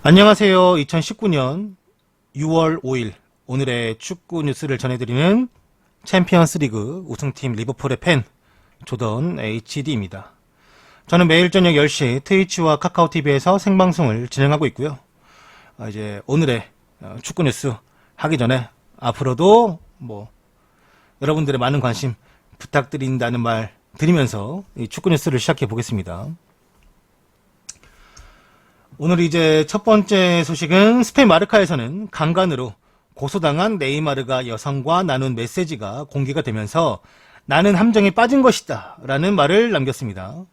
안녕하세요. 2019년 6월 5일 오늘의 축구 뉴스를 전해드리는 챔피언스 리그 우승팀 리버풀의 팬 조던 HD입니다. 저는 매일 저녁 10시 트위치와 카카오TV에서 생방송을 진행하고 있고요. 이제 오늘의 축구 뉴스 하기 전에 앞으로도 여러분들의 많은 관심 부탁드린다는 말 드리면서 이 축구 뉴스를 시작해 보겠습니다. 오늘 이제 첫 번째 소식은 스페인 마르카에서는 강간으로 고소당한 네이마르가 여성과 나눈 메시지가 공개가 되면서 나는 함정에 빠진 것이다 라는 말을 남겼습니다.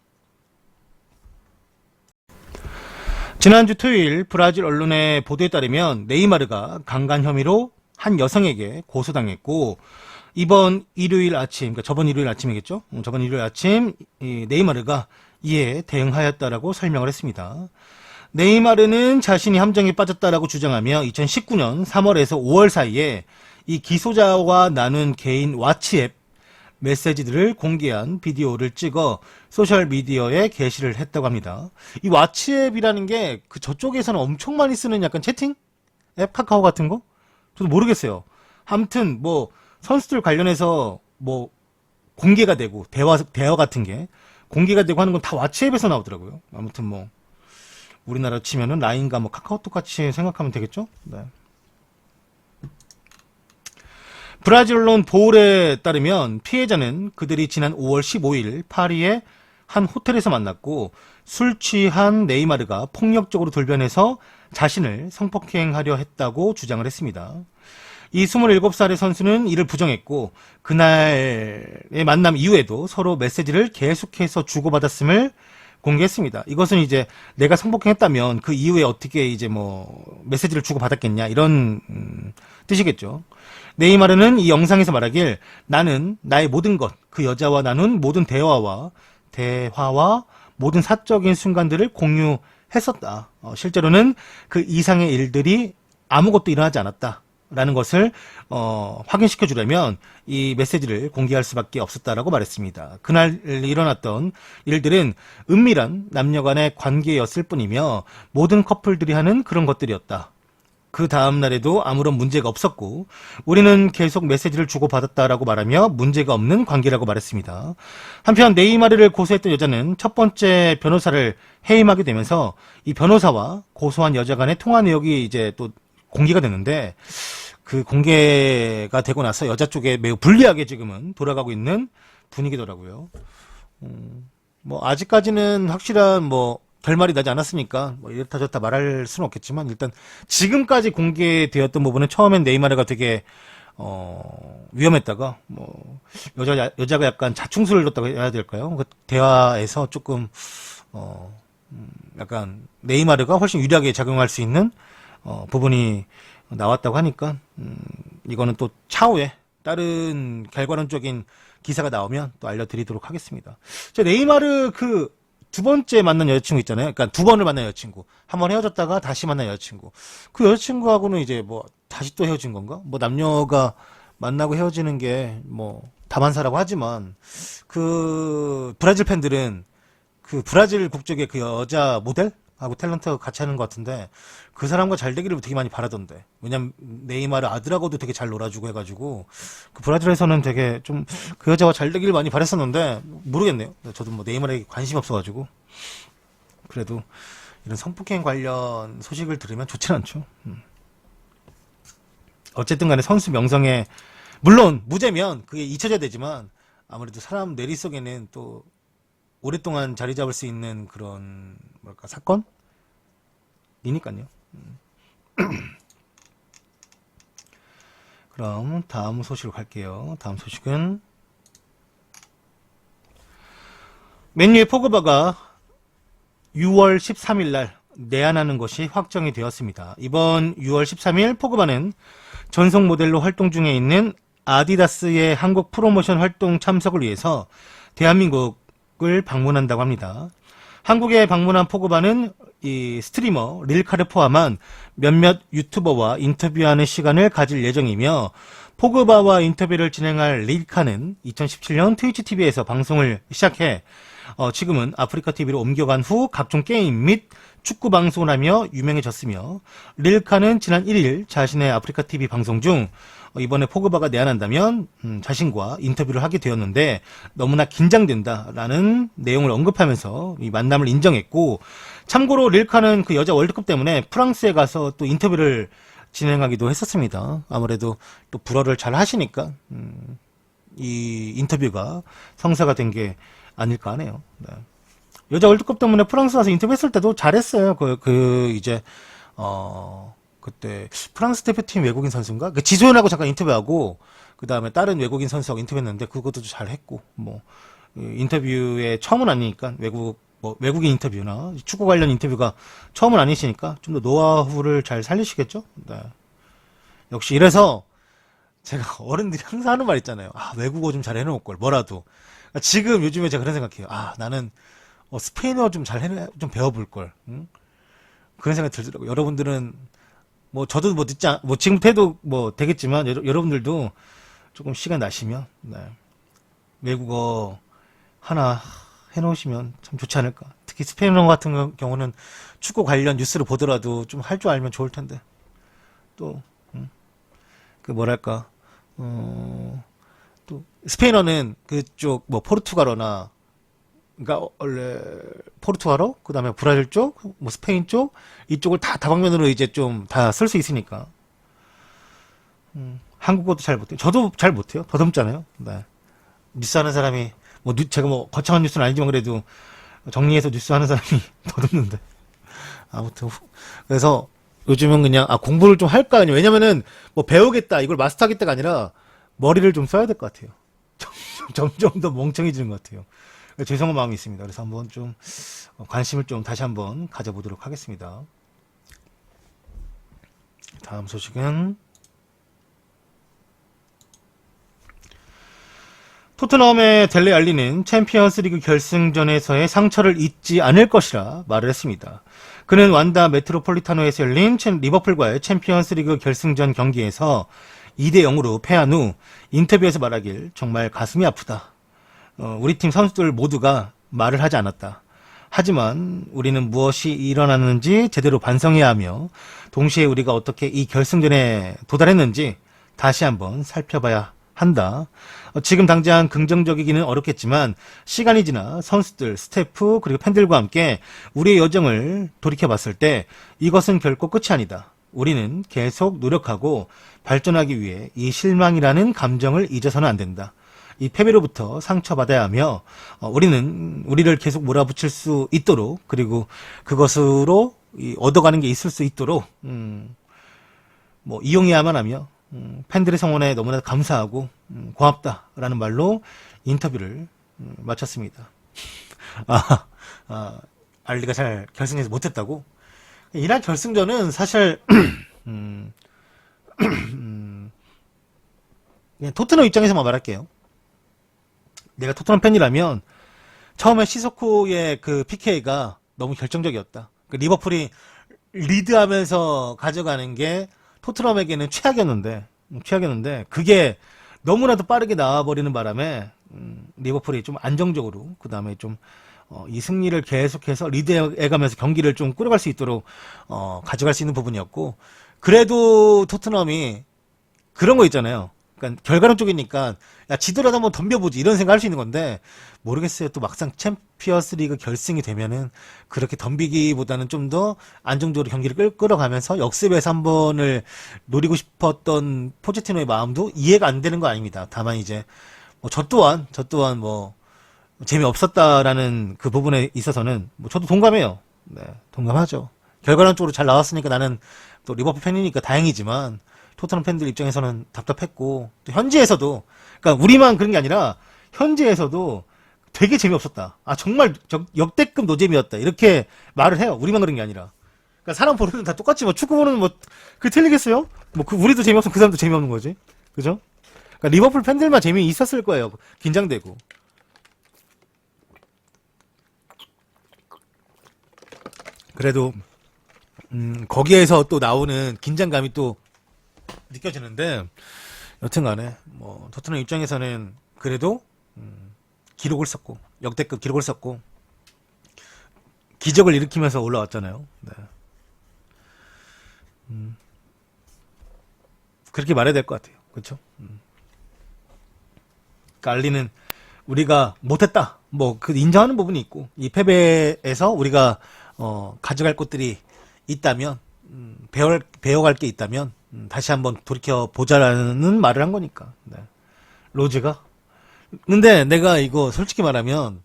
지난주 토요일 브라질 언론의 보도에 따르면 네이마르가 강간 혐의로 한 여성에게 고소당했고 이번 일요일 아침, 그러니까 저번 일요일 아침이겠죠? 저번 일요일 아침 이 네이마르가 이에 대응하였다라고 설명을 했습니다. 네이마르는 자신이 함정에 빠졌다라고 주장하며 2019년 3월에서 5월 사이에 이 기소자와 나눈 개인 왓츠앱 메시지들을 공개한 비디오를 찍어 소셜미디어에 게시를 했다고 합니다. 이 왓츠앱이라는 게 그 저쪽에서는 엄청 많이 쓰는 약간 채팅 앱 카카오 같은 거? 저도 모르겠어요. 아무튼 선수들 관련해서 공개가 되고 대화 같은 게 공개가 되고 하는 건 다 왓츠앱에서 나오더라고요. 아무튼 우리나라 치면은 라인과 카카오톡 같이 생각하면 되겠죠? 네. 브라질 언론 보울에 따르면 피해자는 그들이 지난 5월 15일 파리의 한 호텔에서 만났고 술 취한 네이마르가 폭력적으로 돌변해서 자신을 성폭행하려 했다고 주장을 했습니다. 이 27살의 선수는 이를 부정했고 그날의 만남 이후에도 서로 메시지를 계속해서 주고받았음을 공개했습니다. 이것은 이제 내가 성폭행했다면 그 이후에 어떻게 이제 메시지를 주고받았겠냐 이런 뜻이겠죠. 네이마르는 이 영상에서 말하길 나는 나의 모든 것, 그 여자와 나눈 모든 대화와 모든 사적인 순간들을 공유했었다. 실제로는 그 이상의 일들이 아무것도 일어나지 않았다. 라는 것을 확인시켜 주려면 이 메시지를 공개할 수밖에 없었다라고 말했습니다. 그날 일어났던 일들은 은밀한 남녀 간의 관계였을 뿐이며 모든 커플들이 하는 그런 것들이었다. 그 다음 날에도 아무런 문제가 없었고 우리는 계속 메시지를 주고받았다라고 말하며 문제가 없는 관계라고 말했습니다. 한편 네이마르를 고소했던 여자는 첫 번째 변호사를 해임하게 되면서 이 변호사와 고소한 여자 간의 통화 내역이 이제 또 공개가 됐는데 그 공개가 되고 나서 여자 쪽에 매우 불리하게 지금은 돌아가고 있는 분위기더라고요. 아직까지는 확실한 결말이 나지 않았으니까 이렇다 저렇다 말할 수는 없겠지만 일단 지금까지 공개되었던 부분은 처음엔 네이마르가 되게 위험했다가 여자가 약간 자충수를 뒀다고 해야 될까요? 그 대화에서 조금 약간 네이마르가 훨씬 유리하게 작용할 수 있는 부분이 나왔다고 하니까 이거는 또 차후에 다른 결과론적인 기사가 나오면 또 알려드리도록 하겠습니다. 네이마르 그 두 번째 만난 여자친구 있잖아요. 그러니까 두 번을 만난 여자친구. 한 번 헤어졌다가 다시 만난 여자친구. 그 여자친구하고는 이제 다시 또 헤어진 건가? 남녀가 만나고 헤어지는 게 다반사라고 하지만 그 브라질 팬들은 그 브라질 국적의 그 여자 모델하고 탤런트가 같이 하는 것 같은데 그 사람과 잘 되기를 되게 많이 바라던데. 왜냐면 네이마르 아들하고도 되게 잘 놀아주고 해가지고 그 브라질에서는 되게 좀 그 여자와 잘 되기를 많이 바랬었는데 모르겠네요. 저도 네이마르에게 관심이 없어가지고 그래도 이런 성폭행 관련 소식을 들으면 좋진 않죠. 어쨌든 간에 선수 명성에 물론 무죄면 그게 잊혀져야 되지만 아무래도 사람 뇌리 속에는 또 오랫동안 자리 잡을 수 있는 그런 사건이니까요. 그럼 다음 소식으로 갈게요. 다음 소식은 맨유의 포그바가 6월 13일 날 내한하는 것이 확정이 되었습니다. 이번 6월 13일 포그바는 전속 모델로 활동 중에 있는 아디다스의 한국 프로모션 활동 참석을 위해서 대한민국을 방문한다고 합니다. 한국에 방문한 포그바는 이 스트리머 릴카를 포함한 몇몇 유튜버와 인터뷰하는 시간을 가질 예정이며 포그바와 인터뷰를 진행할 릴카는 2017년 트위치 TV에서 방송을 시작해 지금은 아프리카 TV로 옮겨간 후 각종 게임 및 축구 방송을 하며 유명해졌으며 릴카는 지난 1일 자신의 아프리카 TV 방송 중 이번에 포그바가 내한한다면 자신과 인터뷰를 하게 되었는데 너무나 긴장된다라는 내용을 언급하면서 이 만남을 인정했고, 참고로 릴카는 그 여자 월드컵 때문에 프랑스에 가서 또 인터뷰를 진행하기도 했었습니다. 아무래도 또 불어를 잘 하시니까 이 인터뷰가 성사가 된 게 아닐까 하네요. 네. 여자 월드컵 때문에 프랑스 와서 인터뷰했을 때도 잘했어요. 그때 프랑스 대표팀 외국인 선수인가? 그 지소연하고 잠깐 인터뷰하고 그 다음에 다른 외국인 선수하고 인터뷰했는데 그것도 잘했고, 뭐 인터뷰에 처음은 아니니까 외국인 인터뷰나 축구 관련 인터뷰가 처음은 아니시니까 좀 더 노하우를 잘 살리시겠죠? 네. 역시 이래서 제가 어른들이 항상 하는 말 있잖아요. 외국어 좀 잘 해놓을 걸, 뭐라도. 지금 요즘에 제가 그런 생각해요. 나는 스페인어 좀 좀 배워볼 걸. 응? 그런 생각이 들더라고요. 여러분들은 뭐 저도 뭐 지금부터 해도 뭐 되겠지만 여러분들도 조금 시간 나시면 외국어 하나 해놓으시면 참 좋지 않을까. 특히 스페인어 같은 경우는 축구 관련 뉴스를 보더라도 좀 할 줄 알면 좋을 텐데. 또 그 뭐랄까, 또 스페인어는 그쪽 뭐 포르투갈어나, 그러니까 원래 포르투갈어, 그 다음에 브라질 쪽, 뭐 스페인 쪽, 이쪽을 다 다방면으로 이제 좀 다 쓸 수 있으니까. 한국어도 잘 못해요. 저도 잘 못해요. 더듬잖아요. 네. 뉴스 하는 사람이 제가 뭐 거창한 뉴스는 아니지만 그래도 정리해서 뉴스 하는 사람이 더듬는데. 아무튼 그래서 요즘은 그냥 공부를 좀 할까, 아니면 왜냐면은 뭐 배우겠다, 이걸 마스터하겠다가 아니라 머리를 좀 써야 될 것 같아요. 점점 더 멍청해지는 것 같아요. 죄송한 마음이 있습니다. 그래서 한번 좀 관심을 좀 다시 한번 가져보도록 하겠습니다. 다음 소식은 토트넘의 델레 알리는 챔피언스리그 결승전에서의 상처를 잊지 않을 것이라 말을 했습니다. 그는 완다 메트로폴리타노에서 열린 리버풀과의 챔피언스리그 결승전 경기에서 2대 0으로 패한 후 인터뷰에서 말하길 정말 가슴이 아프다. 우리 팀 선수들 모두가 말을 하지 않았다. 하지만 우리는 무엇이 일어났는지 제대로 반성해야 하며 동시에 우리가 어떻게 이 결승전에 도달했는지 다시 한번 살펴봐야 한다. 지금 당장 긍정적이기는 어렵겠지만 시간이 지나 선수들, 스태프, 그리고 팬들과 함께 우리의 여정을 돌이켜봤을 때 이것은 결코 끝이 아니다. 우리는 계속 노력하고 발전하기 위해 이 실망이라는 감정을 잊어서는 안 된다. 이 패배로부터 상처받아야 하며 우리를 계속 몰아붙일 수 있도록, 그리고 그것으로 얻어가는 게 있을 수 있도록 뭐 이용해야만 하며 팬들의 성원에 너무나 감사하고 고맙다라는 말로 인터뷰를 마쳤습니다. 알리가 잘 결승에서 못했다고? 이날 결승전은 사실 그냥 토트넘 입장에서만 말할게요. 내가 토트넘 팬이라면 처음에 시소코의 그 PK가 너무 결정적이었다. 그 리버풀이 리드하면서 가져가는 게 토트넘에게는 최악이었는데 그게 너무나도 빠르게 나와버리는 바람에 리버풀이 좀 안정적으로, 그 다음에 좀 이 승리를 계속해서 리드해가면서 경기를 좀 끌어갈 수 있도록 가져갈 수 있는 부분이었고, 그래도 토트넘이 그런 거 있잖아요. 그러니까 결과론 쪽이니까 지더라도 한번 덤벼보지 이런 생각 할 수 있는 건데, 모르겠어요. 또 막상 챔피언스리그 결승이 되면은 그렇게 덤비기보다는 좀 더 안정적으로 경기를 끌어가면서 역습에서 한 번을 노리고 싶었던 포체티노의 마음도 이해가 안 되는 거 아닙니다. 다만 이제 뭐 저 또한 뭐 재미없었다라는 그 부분에 있어서는 뭐 저도 동감해요. 네, 동감하죠. 결과론 쪽으로 잘 나왔으니까 나는 또 리버풀 팬이니까 다행이지만 토트넘 팬들 입장에서는 답답했고, 또 현지에서도, 그러니까 우리만 그런 게 아니라 현지에서도 되게 재미없었다. 정말 역대급 노잼이었다. 이렇게 말을 해요. 우리만 그런 게 아니라. 그러니까 사람 보는 다 똑같지. 뭐 축구 보는 뭐 그 틀리겠어요? 뭐 우리도 재미없으면 그 사람도 재미없는 거지. 그죠? 그러니까 리버풀 팬들만 재미있었을 거예요. 긴장되고. 그래도 거기에서 또 나오는 긴장감이 또 느껴지는데, 여튼간에 뭐 토트넘 입장에서는 그래도 기록을 썼고 역대급 기록을 썼고 기적을 일으키면서 올라왔잖아요. 네. 그렇게 말해야 될 것 같아요. 그렇죠? 그러니까 알리는 우리가 못했다. 뭐 그 인정하는 부분이 있고 이 패배에서 우리가 가져갈 것들이 있다면 배워갈 게 있다면 다시 한번 돌이켜 보자라는 말을 한 거니까. 네. 로즈가. 근데 내가 이거 솔직히 말하면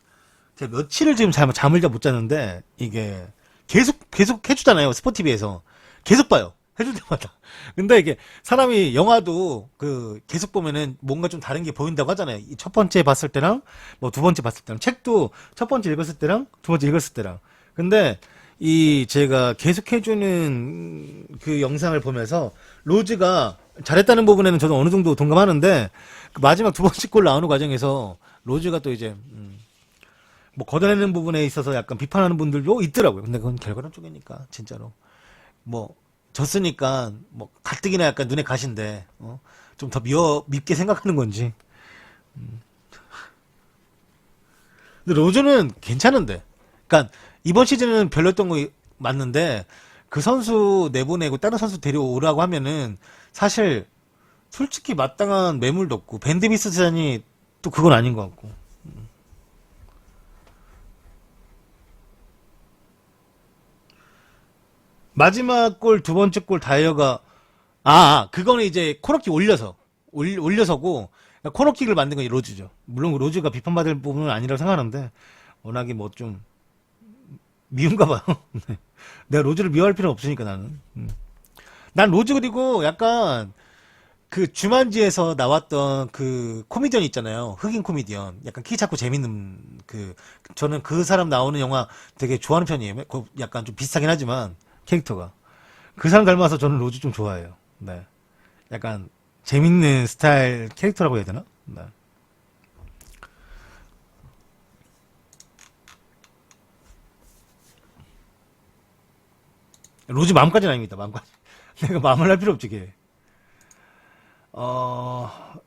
제가 며칠을 지금 잠을 잘 못 잤는데 이게 계속 해주잖아요. 스포티비에서 계속 봐요. 해줄 때마다. 근데 이게 사람이 영화도 그 계속 보면은 뭔가 좀 다른 게 보인다고 하잖아요. 이 첫 번째 봤을 때랑 뭐 두 번째 봤을 때랑 책도 첫 번째 읽었을 때랑 두 번째 읽었을 때랑. 근데 이 제가 계속 해주는 그 영상을 보면서 로즈가 잘했다는 부분에는 저도 어느 정도 동감하는데 그 마지막 두 번째 골 나오는 과정에서 로즈가 또 이제 뭐 걷어내는 부분에 있어서 약간 비판하는 분들도 있더라고요. 근데 그건 결과론 쪽이니까 진짜로 뭐 졌으니까 뭐 가뜩이나 약간 눈에 가신데 좀 더 밉게 생각하는 건지. 근데 로즈는 괜찮은데. 그러니까 이번 시즌은 별로였던 거 맞는데 그 선수 내보내고 다른 선수 데려오라고 하면은 사실 솔직히 마땅한 매물도 없고 밴드비스전이 또 그건 아닌 것 같고. 마지막 골 두 번째 골 다이어가 그거는 이제 코너킥 올려서고 코너킥을 만든 건 로즈죠. 물론 로즈가 비판받을 부분은 아니라고 생각하는데 워낙에 뭐 좀 미운가 봐요. 네. 내가 로즈를 미워할 필요는 없으니까 나는. 난 로즈 그리고 약간 그 주만지에서 나왔던 그 코미디언 있잖아요. 흑인 코미디언. 약간 키 작고 재밌는 저는 그 사람 나오는 영화 되게 좋아하는 편이에요. 약간 좀 비슷하긴 하지만 캐릭터가. 그 사람 닮아서 저는 로즈 좀 좋아해요. 네. 약간 재밌는 스타일 캐릭터라고 해야 되나? 네. 로즈 마음까지는 아닙니다. 마음까지. 내가 마음을 할 필요 없지, 걔.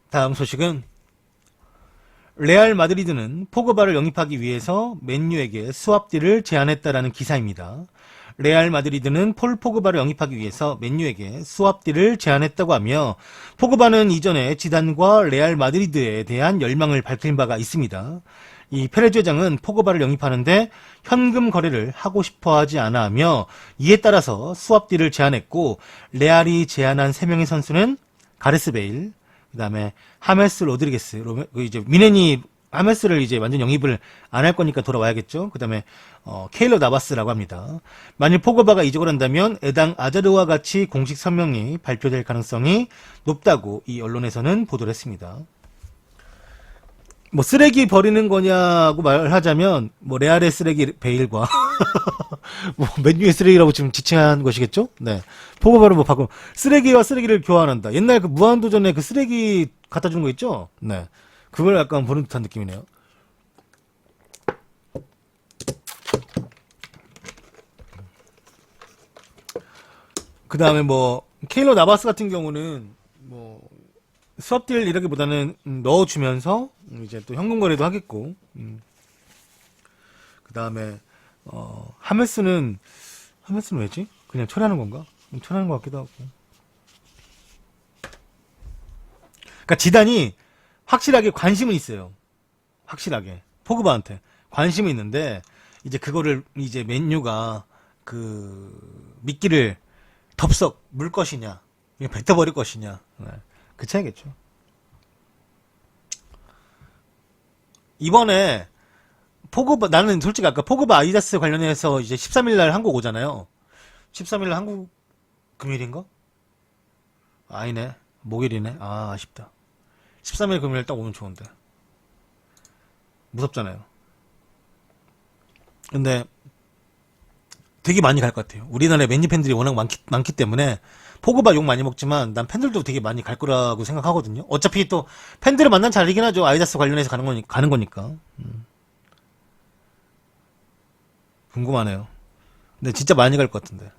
다음 소식은 레알 마드리드는 포그바를 영입하기 위해서 맨유에게 스왑딜을 제안했다라는 기사입니다. 레알 마드리드는 폴 포그바를 영입하기 위해서 맨유에게 스왑딜을 제안했다고 하며 포그바는 이전에 지단과 레알 마드리드에 대한 열망을 밝힌 바가 있습니다. 이 페레즈 회장은 포그바를 영입하는데 현금 거래를 하고 싶어 하지 않아 하며 이에 따라서 스왑딜을 제안했고 레알이 제안한 3명의 선수는 가레스 베일, 그 다음에 하메스 로드리게스, 이제 미네니 하메스를 이제 완전 영입을 안 할 거니까 돌아와야겠죠. 그 다음에 케일러 나바스라고 합니다. 만일 포그바가 이적을 한다면 에당 아자르와 같이 공식 성명이 발표될 가능성이 높다고 이 언론에서는 보도를 했습니다. 뭐 쓰레기 버리는 거냐고 말하자면 뭐 레알의 쓰레기 베일과 뭐 맨유의 쓰레기라고 지금 지칭한 것이겠죠? 네. 포그바를 뭐 바꾸면 쓰레기와 쓰레기를 교환한다. 옛날 그 무한도전에 그 쓰레기 갖다 주는 거 있죠? 네. 그걸 약간 보는 듯한 느낌이네요. 그 다음에 뭐 케일러 나바스 같은 경우는 뭐 수업딜 이라기보다는 넣어주면서 이제 또 현금 거래도 하겠고 그 다음에 하메스는 왜지? 그냥 처리하는 건가? 처리하는 것 같기도 하고. 그러니까 지단이 확실하게 관심은 있어요. 확실하게 포그바한테 관심이 있는데 이제 그거를 이제 맨유가 그 미끼를 덥석 물 것이냐, 그냥 뱉어버릴 것이냐, 네. 그 차이겠죠. 이번에 포그바 나는 솔직히 아까 포그바 아디다스 관련해서 이제 13일날 한국 오잖아요. 13일날 한국 금요일인가? 아니네. 목요일이네. 아쉽다. 13일 금요일 딱 오면 좋은데. 무섭잖아요. 근데 되게 많이 갈 것 같아요. 우리나라에 맨유 팬들이 워낙 많기 때문에 포그바 욕 많이 먹지만 난 팬들도 되게 많이 갈 거라고 생각하거든요. 어차피 또 팬들을 만난 자리긴 하죠. 아디다스 관련해서 가는 거니까. 궁금하네요. 근데 진짜 많이 갈 것 같은데.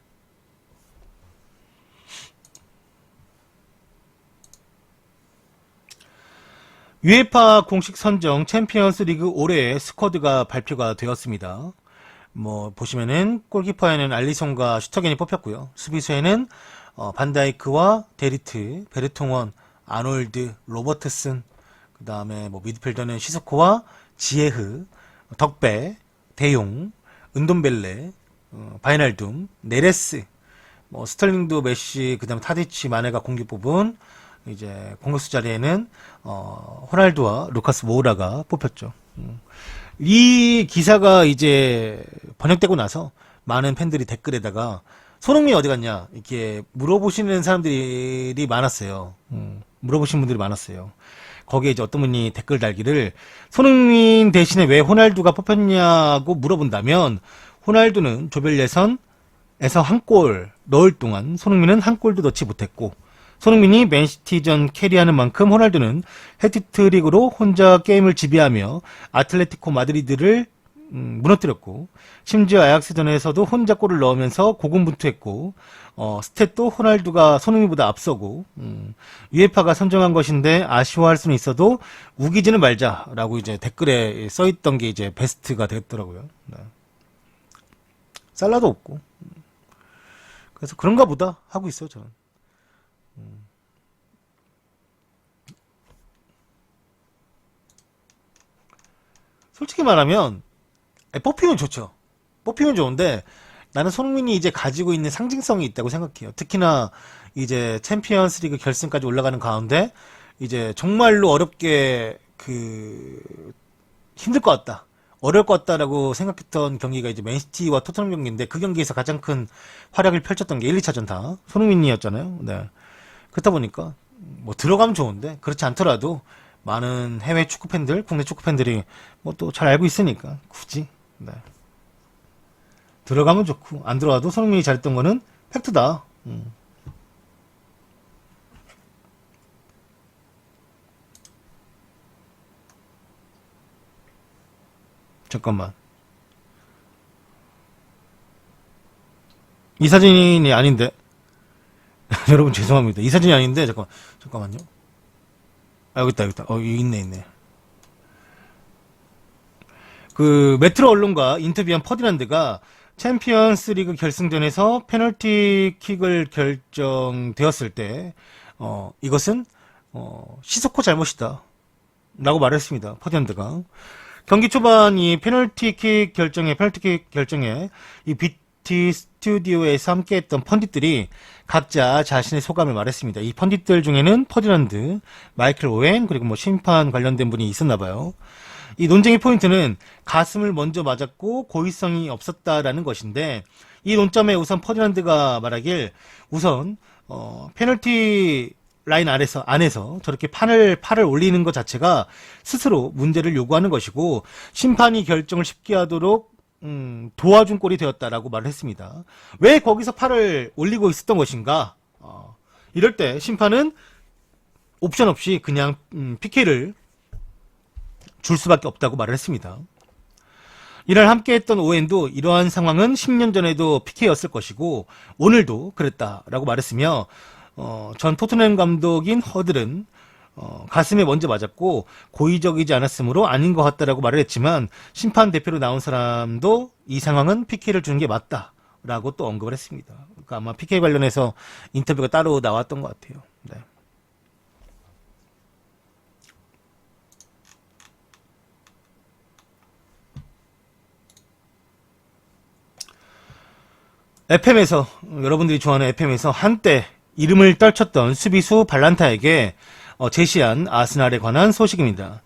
UEFA 공식 선정 챔피언스 리그 올해의 스쿼드가 발표가 되었습니다. 뭐 보시면은 골키퍼에는 알리송과 슈터겐이 뽑혔고요. 수비수에는 반다이크와 데리트, 베르통원, 아놀드, 로버트슨, 그 다음에 뭐 미드필더는 시스코와 지에흐, 덕배, 대용, 은돔벨레, 바이날둠, 네레스, 뭐 스털링도 메시, 그 다음에 타디치, 마네가 공격 부분, 이제 공격수 자리에는 호날두와 루카스 모우라가 뽑혔죠. 이 기사가 이제 번역되고 나서 많은 팬들이 댓글에다가 손흥민이 어디 갔냐 이렇게 물어보시는 사람들이 많았어요. 물어보시는 분들이 많았어요. 거기에 이제 어떤 분이 댓글 달기를 손흥민 대신에 왜 호날두가 뽑혔냐고 물어본다면 호날두는 조별 예선에서 한 골 넣을 동안 손흥민은 한 골도 넣지 못했고 손흥민이 맨시티전 캐리하는 만큼 호날두는 해트트릭으로 혼자 게임을 지배하며 아틀레티코 마드리드를 무너뜨렸고 심지어 아약스전에서도 혼자 골을 넣으면서 고군분투했고 스탯도 호날두가 손흥민보다 앞서고 UEFA가 선정한 것인데 아쉬워할 수는 있어도 우기지는 말자라고 이제 댓글에 써있던 게 이제 베스트가 됐더라고요. 네. 살라도 없고 그래서 그런가 보다 하고 있어요 저는. 솔직히 말하면 뽑히면 좋죠. 뽑히면 좋은데 나는 손흥민이 이제 가지고 있는 상징성이 있다고 생각해요. 특히나 이제 챔피언스리그 결승까지 올라가는 가운데 이제 정말로 어렵게 힘들 것 같다. 어려울 것 같다라고 생각했던 경기가 이제 맨시티와 토트넘 경기인데 그 경기에서 가장 큰 활약을 펼쳤던 게 1, 2차전 다 손흥민이었잖아요. 네. 그렇다 보니까 뭐 들어가면 좋은데 그렇지 않더라도 많은 해외 축구 팬들, 국내 축구 팬들이 뭐 또 잘 알고 있으니까 굳이 네. 들어가면 좋고 안 들어와도 손흥민이 잘했던 거는 팩트다. 잠깐만. 이 사진이 아닌데. 여러분 죄송합니다. 이 사진이 아닌데 잠깐만요. 아 여기 있다. 여기 있네. 그 메트로 언론과 인터뷰한 퍼디난드가 챔피언스 리그 결승전에서 페널티킥을 결정되었을 때 이것은 시소코 잘못이다 라고 말했습니다. 퍼디난드가 경기 초반 이 페널티킥 결정에 이 BT 스튜디오에서 함께했던 펀디들이 각자 자신의 소감을 말했습니다. 이 펀디들 중에는 퍼디난드, 마이클 오웬 그리고 뭐 심판 관련된 분이 있었나봐요. 이 논쟁의 포인트는 가슴을 먼저 맞았고 고의성이 없었다라는 것인데 이 논점에 우선 퍼디난드가 말하길 우선 페널티 라인 안에서 저렇게 팔을 올리는 것 자체가 스스로 문제를 요구하는 것이고 심판이 결정을 쉽게 하도록 도와준 꼴이 되었다라고 말을 했습니다. 왜 거기서 팔을 올리고 있었던 것인가? 이럴 때 심판은 옵션 없이 그냥 PK를 줄 수밖에 없다고 말을 했습니다. 이날 함께했던 오웬도 이러한 상황은 10년 전에도 PK였을 것이고 오늘도 그랬다라고 말했으며 전 토트넘 감독인 허들은 가슴에 먼저 맞았고 고의적이지 않았으므로 아닌 것 같다라고 말을 했지만 심판 대표로 나온 사람도 이 상황은 PK를 주는 게 맞다라고 또 언급을 했습니다. 그러니까 아마 PK 관련해서 인터뷰가 따로 나왔던 것 같아요. 네. FM에서 여러분들이 좋아하는 FM에서 한때 이름을 떨쳤던 수비수 발란타에게 제시한 아스날에 관한 소식입니다.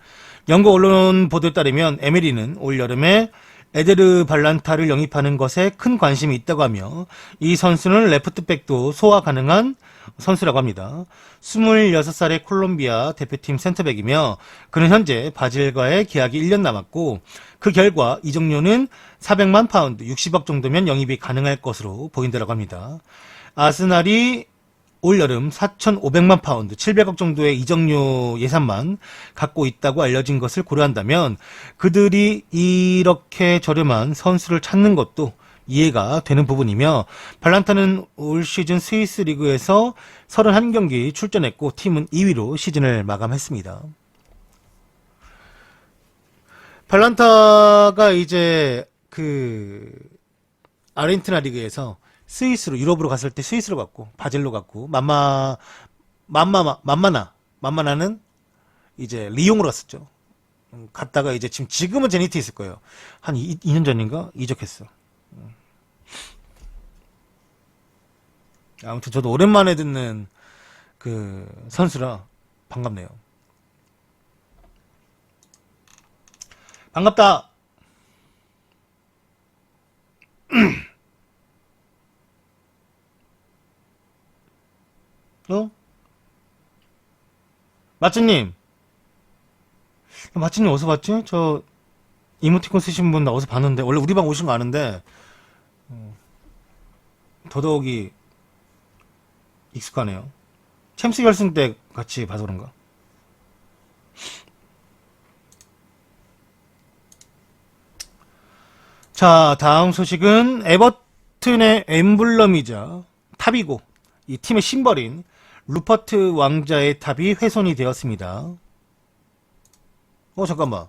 영국 언론 보도에 따르면 에메리는 올 여름에 에데르 발란타를 영입하는 것에 큰 관심이 있다고 하며 이 선수는 레프트백도 소화 가능한 선수라고 합니다. 26살의 콜롬비아 대표팀 센터백이며 그는 현재 바질과의 계약이 1년 남았고 그 결과 이적료는 400만 파운드 60억 정도면 영입이 가능할 것으로 보인다고 합니다. 아스날이 올 여름 4,500만 파운드 700억 정도의 이적료 예산만 갖고 있다고 알려진 것을 고려한다면 그들이 이렇게 저렴한 선수를 찾는 것도 이해가 되는 부분이며 발란타는 올 시즌 스위스 리그에서 31경기 출전했고 팀은 2위로 시즌을 마감했습니다. 발란타가 이제 아르헨티나 리그에서 스위스로 유럽으로 갔을 때 스위스로 갔고 바젤로 갔고 만마나는 이제 리옹으로 갔었죠. 갔다가 이제 지금은 제니트 있을 거예요. 한 2년 전인가 이적했어. 아무튼 저도 오랜만에 듣는 선수라 반갑네요. 반갑다. 어? 마츠님. 마츠님 어디서 봤지? 저 이모티콘 쓰신 분 나 어디서 봤는데 원래 우리 방 오신 거 아는데 더더욱이 익숙하네요. 챔스 결승 때 같이 봐서 그런가? 자, 다음 소식은 에버튼의 엠블럼이자 탑이고 이 팀의 심벌인 루퍼트 왕자의 탑이 훼손이 되었습니다. 잠깐만.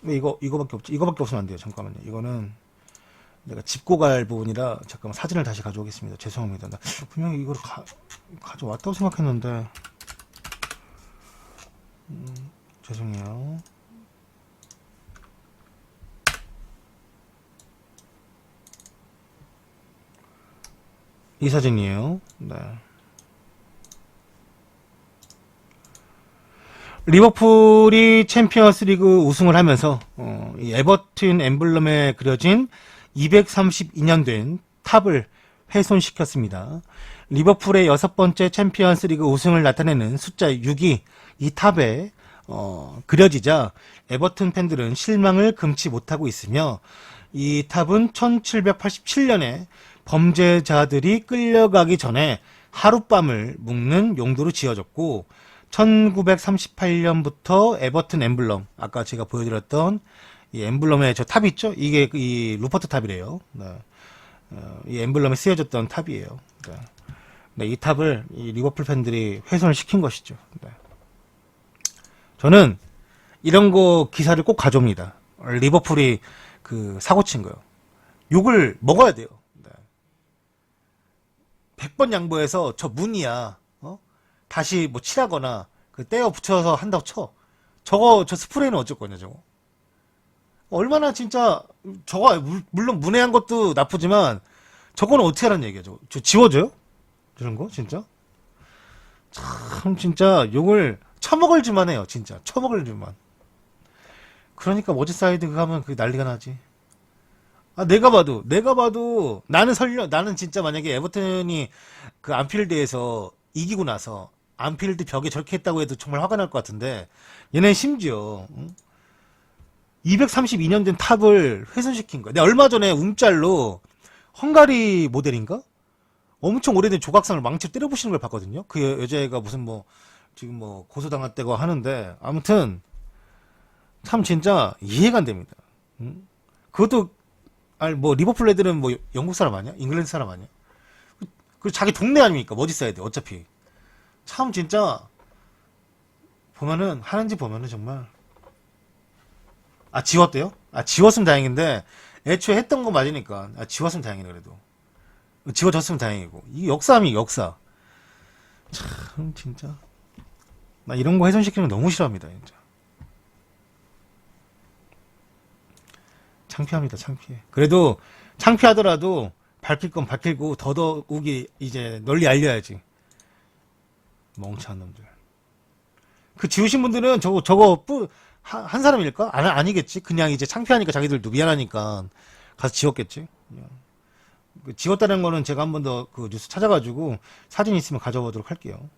왜 이거밖에 없지? 이거밖에 없으면 안 돼요. 잠깐만요. 이거는 내가 짚고 갈 부분이라 잠깐만 사진을 다시 가져오겠습니다. 죄송합니다. 나 분명히 이걸 가져왔다고 생각했는데 죄송해요. 이 사진이에요. 네. 리버풀이 챔피언스리그 우승을 하면서 이 에버튼 엠블럼에 그려진 232년 된 탑을 훼손시켰습니다. 리버풀의 6번째 챔피언스리그 우승을 나타내는 숫자 6이 이 탑에 그려지자 에버튼 팬들은 실망을 금치 못하고 있으며 이 탑은 1787년에 범죄자들이 끌려가기 전에 하룻밤을 묵는 용도로 지어졌고 1938년부터 에버튼 엠블럼, 아까 제가 보여드렸던 이 엠블럼의 저 탑 있죠? 이게 이 루퍼트 탑이래요. 네. 이 엠블럼에 쓰여졌던 탑이에요. 네. 네, 이 탑을 이 리버풀 팬들이 훼손을 시킨 것이죠. 네. 저는 이런 거 기사를 꼭 가져옵니다. 리버풀이 사고 친 거요. 욕을 먹어야 돼요. 네. 100번 양보해서 저 문이야. 다시 뭐 칠하거나 떼어 붙여서 한다고 쳐. 저 스프레이는 어쩔 거냐 저거. 얼마나 진짜 저거 물론 문외한 것도 나쁘지만 저거는 어떻게 하라는 얘기야 저거. 저 지워줘요? 이런 거 진짜? 참 진짜 욕을 처먹을 줄만 해요 진짜. 처먹을 줄만. 그러니까 머지사이드 가면 난리가 나지. 내가 봐도 나는 진짜 만약에 에버튼이 안필드에서 이기고 나서 안필드 벽에 저렇게 했다고 해도 정말 화가 날 것 같은데 얘네 심지어 232년 된 탑을 훼손시킨 거야. 내가 얼마 전에 움짤로 헝가리 모델인가? 엄청 오래된 조각상을 망치로 때려부시는 걸 봤거든요. 그 여자애가 무슨 지금 고소당했다고 하는데 아무튼 참 진짜 이해가 안 됩니다. 그것도 리버풀 애들은 영국 사람 아니야? 잉글랜드 사람 아니야? 자기 동네 아닙니까? 머지사이드 어차피. 참 진짜 하는지 보면은 정말 지웠대요? 지웠으면 다행인데 애초에 했던 거 맞으니까 지웠으면 다행이네. 그래도 지워졌으면 다행이고. 이게 역사함이 역사. 참 진짜 나 이런 거 훼손시키는 거 너무 싫어합니다 진짜. 창피합니다 창피해. 그래도 창피하더라도 밝힐 건 밝히고 더더욱이 이제 널리 알려야지. 멍청한 놈들. 지우신 분들은 저거 한 사람일까? 아니겠지. 그냥 이제 창피하니까 자기들도 미안하니까 가서 지웠겠지. 지웠다는 거는 제가 한 번 더 뉴스 찾아가지고 사진 있으면 가져오도록 할게요.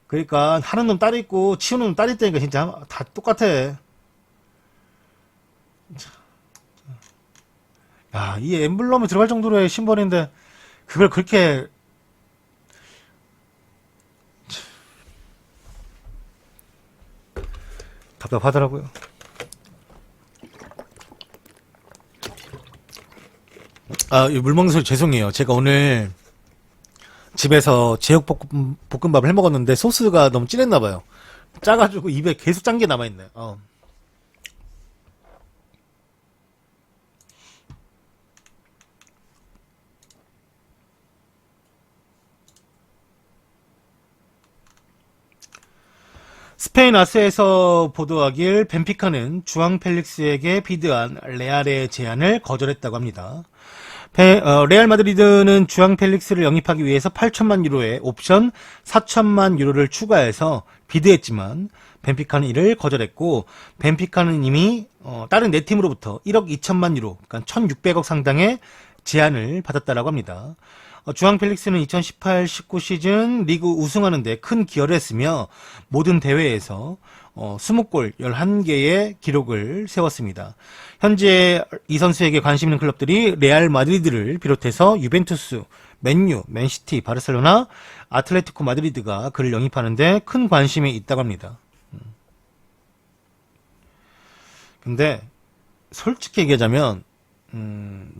그러니까 하는 놈 딸 있고 치우는 놈 딸 있다니까 진짜 다 똑같아. 야, 이 엠블럼에 들어갈 정도로의 심벌인데 그걸 그렇게 답답하더라고요. 물 먹는 소리 죄송해요. 제가 오늘 집에서 제육볶음밥을 해 먹었는데 소스가 너무 진했나봐요. 짜가지고 입에 계속 짠 게 남아있네. 스페인 아스에서 보도하길 벤피카는 주앙 펠릭스에게 비드한 레알의 제안을 거절했다고 합니다. 레알 마드리드는 주앙 펠릭스를 영입하기 위해서 8천만 유로에 옵션 4천만 유로를 추가해서 비드했지만 벤피카는 이를 거절했고, 벤피카는 이미 다른 네 팀으로부터 1억 2천만 유로, 그러니까 1,600억 상당의 제안을 받았다라고 합니다. 주앙 펠릭스는 2018-19 시즌 리그 우승하는데 큰 기여를 했으며 모든 대회에서 20골 11개의 기록을 세웠습니다. 현재 이 선수에게 관심 있는 클럽들이 레알 마드리드를 비롯해서 유벤투스, 맨유, 맨시티, 바르셀로나, 아틀레티코 마드리드가 그를 영입하는데 큰 관심이 있다고 합니다. 근데 솔직히 얘기하자면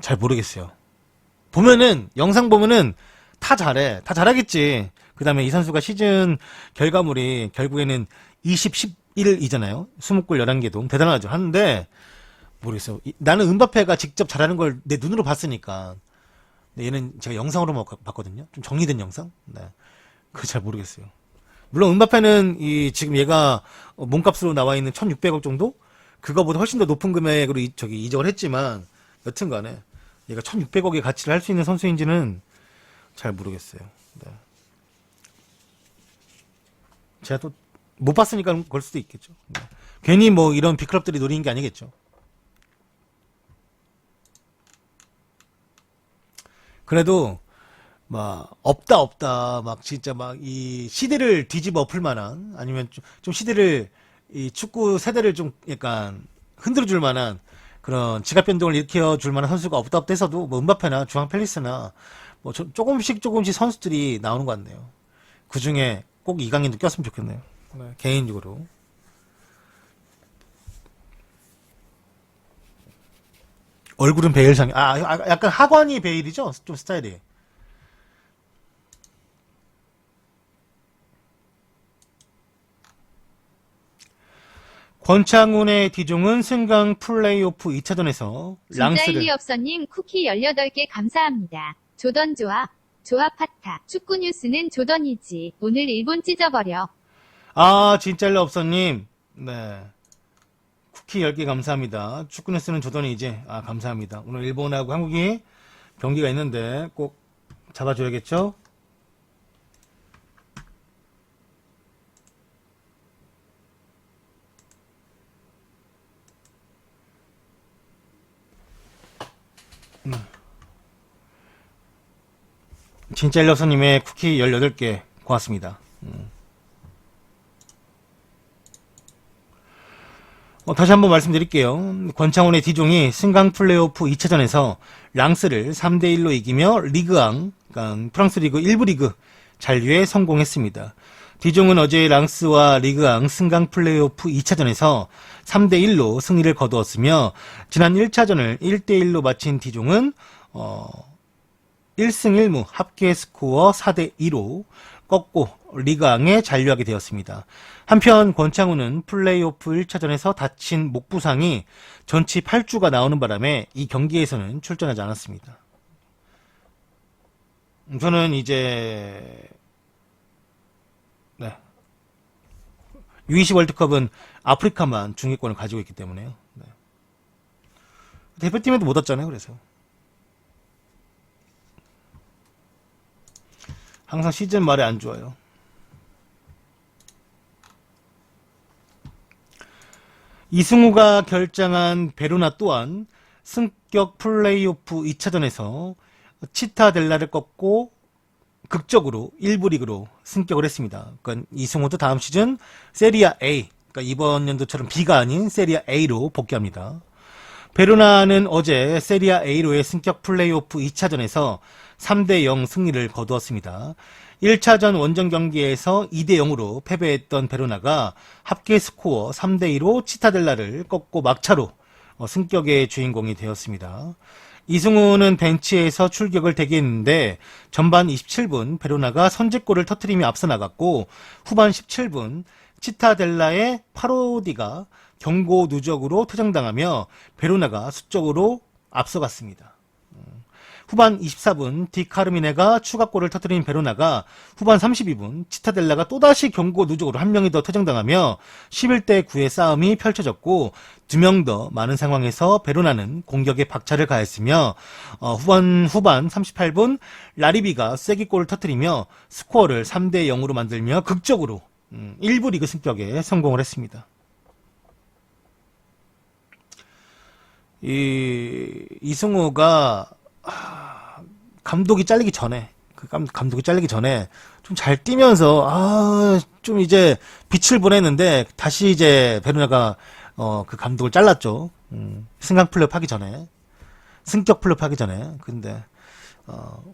잘 모르겠어요. 보면은 영상 보면은 다 잘해. 다 잘하겠지. 그 다음에 이 선수가 시즌 결과물이 결국에는 20, 11이잖아요. 20골 11개도 대단하죠. 하는데 모르겠어요. 나는 은바페가 직접 잘하는 걸 내 눈으로 봤으니까. 근데 얘는 제가 영상으로 봤거든요. 좀 정리된 영상. 네. 그거 잘 모르겠어요. 물론 은바페는 지금 얘가 몸값으로 나와 있는 1,600억 정도? 그거보다 훨씬 더 높은 금액으로 이적을 했지만 여튼간에 얘가 1,600억의 가치를 할 수 있는 선수인지는 잘 모르겠어요. 네. 제가 또 못 봤으니까 그럴 수도 있겠죠. 네. 괜히 뭐 이런 빅클럽들이 노리는 게 아니겠죠. 그래도 막 없다 막 진짜 막 이 시대를 뒤집어 엎을 만한, 아니면 좀 시대를, 이 축구 세대를 좀 약간 흔들어 줄 만한 그런 지각 변동을 일으켜 줄 만한 선수가 없다 해서도 뭐 은바페나 주앙 펠리스나 뭐 조금씩 선수들이 나오는 것 같네요. 그 중에 꼭 이강인도 꼈으면 좋겠네요. 네, 개인적으로. 얼굴은 베일상이, 약간 하관이 베일이죠? 좀 스타일이. 권창훈의 디종은 승강 플레이오프 2차전에서 랑스를. 진짜일리업서님 쿠키 18개 감사합니다. 조던 조합. 조합 파타. 축구 뉴스는 조던이지. 오늘 일본 찢어버려. 진짜일리 없어님. 네. 쿠키 10개 감사합니다. 축구 뉴스는 조던이지. 감사합니다. 오늘 일본하고 한국이 경기가 있는데 꼭 잡아줘야겠죠? 진짜 일러서님의 쿠키 18개 고맙습니다. 다시 한번 말씀드릴게요. 권창훈의 디종이 승강 플레이오프 2차전에서 랑스를 3대1로 이기며 리그앙, 그러니까 프랑스 리그 1부 리그 잔류에 성공했습니다. 디종은 어제 랑스와 리그앙 승강 플레이오프 2차전에서 3대1로 승리를 거두었으며, 지난 1차전을 1대1로 마친 디종은 1승 1무 합계 스코어 4대2로 꺾고 리그앙에 잔류하게 되었습니다. 한편 권창훈은 플레이오프 1차전에서 다친 목 부상이 전치 8주가 나오는 바람에 이 경기에서는 출전하지 않았습니다. 저는 이제 U20 월드컵은 아프리카만 중계권을 가지고 있기 때문에요. 네. 대표팀에도 못 왔잖아요. 그래서 항상 시즌 말에 안 좋아요. 이승우가 결장한 베로나 또한 승격 플레이오프 2차전에서 치타델라를 꺾고 극적으로 1부 리그로 승격을 했습니다. 그러니까 이승우도 다음 시즌 세리아 A, 그러니까 이번 연도처럼 B가 아닌 세리아 A로 복귀합니다. 베로나는 어제 세리아 A로의 승격 플레이오프 2차전에서 3대0 승리를 거두었습니다. 1차전 원정 경기에서 2대0으로 패배했던 베로나가 합계 스코어 3대2로 치타델라를 꺾고 막차로 승격의 주인공이 되었습니다. 이승우는 벤치에서 출격을 대기했는데 전반 27분 베로나가 선제골을 터뜨리며 앞서 나갔고, 후반 17분 치타델라의 파로디가 경고 누적으로 퇴장당하며 베로나가 수적으로 앞서갔습니다. 후반 24분 디카르미네가 추가골을 터뜨린 베로나가 후반 32분 치타델라가 또다시 경고 누적으로 한 명이 더 퇴장당하며 11대 9의 싸움이 펼쳐졌고 2명 더 많은 상황에서 베로나는 공격에 박차를 가했으며 후반 38분 라리비가 쐐기골을 터뜨리며 스코어를 3대 0으로 만들며 극적으로 1부 리그 승격에 성공을 했습니다. 이승우가 감독이 잘리기 전에 좀 잘 뛰면서 좀 이제 빛을 보냈는데 다시 이제 베르나가 그 감독을 잘랐죠. 승강 플레이오프 하기 전에 승격 플레이오프 하기 전에. 근데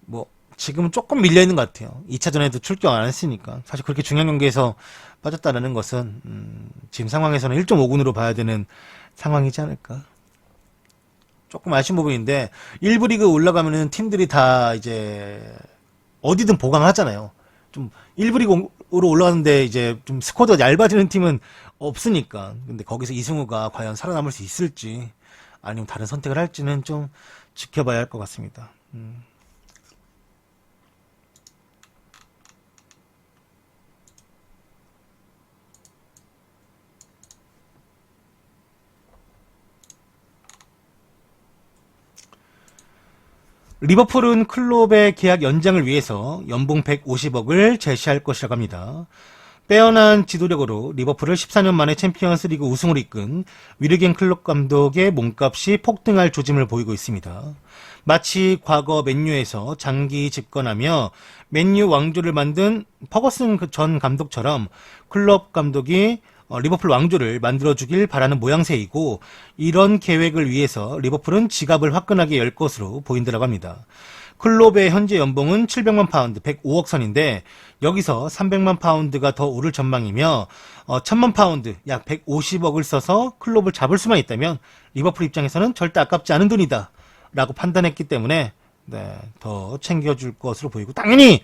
뭐 지금은 조금 밀려 있는 것 같아요. 2차전에도 출격 안 했으니까 사실 그렇게 중요한 경기에서 빠졌다는 것은 지금 상황에서는 1.5군으로 봐야 되는 상황이지 않을까. 조금 아쉬운 부분인데 1부 리그 올라가면은 팀들이 다 이제 어디든 보강하잖아요. 좀 1부 리그로 올라가는데 이제 좀 스쿼드가 얇아지는 팀은 없으니까. 근데 거기서 이승우가 과연 살아남을 수 있을지 아니면 다른 선택을 할지는 좀 지켜봐야 할 것 같습니다. 리버풀은 클롭의 계약 연장을 위해서 연봉 150억을 제시할 것이라고 합니다. 빼어난 지도력으로 리버풀을 14년 만에 챔피언스리그 우승을 이끈 위르겐 클롭 감독의 몸값이 폭등할 조짐을 보이고 있습니다. 마치 과거 맨유에서 장기 집권하며 맨유 왕조를 만든 퍼거슨 전 감독처럼 클롭 감독이 리버풀 왕조를 만들어주길 바라는 모양새이고 이런 계획을 위해서 리버풀은 지갑을 화끈하게 열 것으로 보인다고 합니다. 클롭의 현재 연봉은 700만 파운드, 105억 선인데 여기서 300만 파운드가 더 오를 전망이며 1000만 파운드, 약 150억을 써서 클롭을 잡을 수만 있다면 리버풀 입장에서는 절대 아깝지 않은 돈이다 라고 판단했기 때문에 더 챙겨줄 것으로 보이고 당연히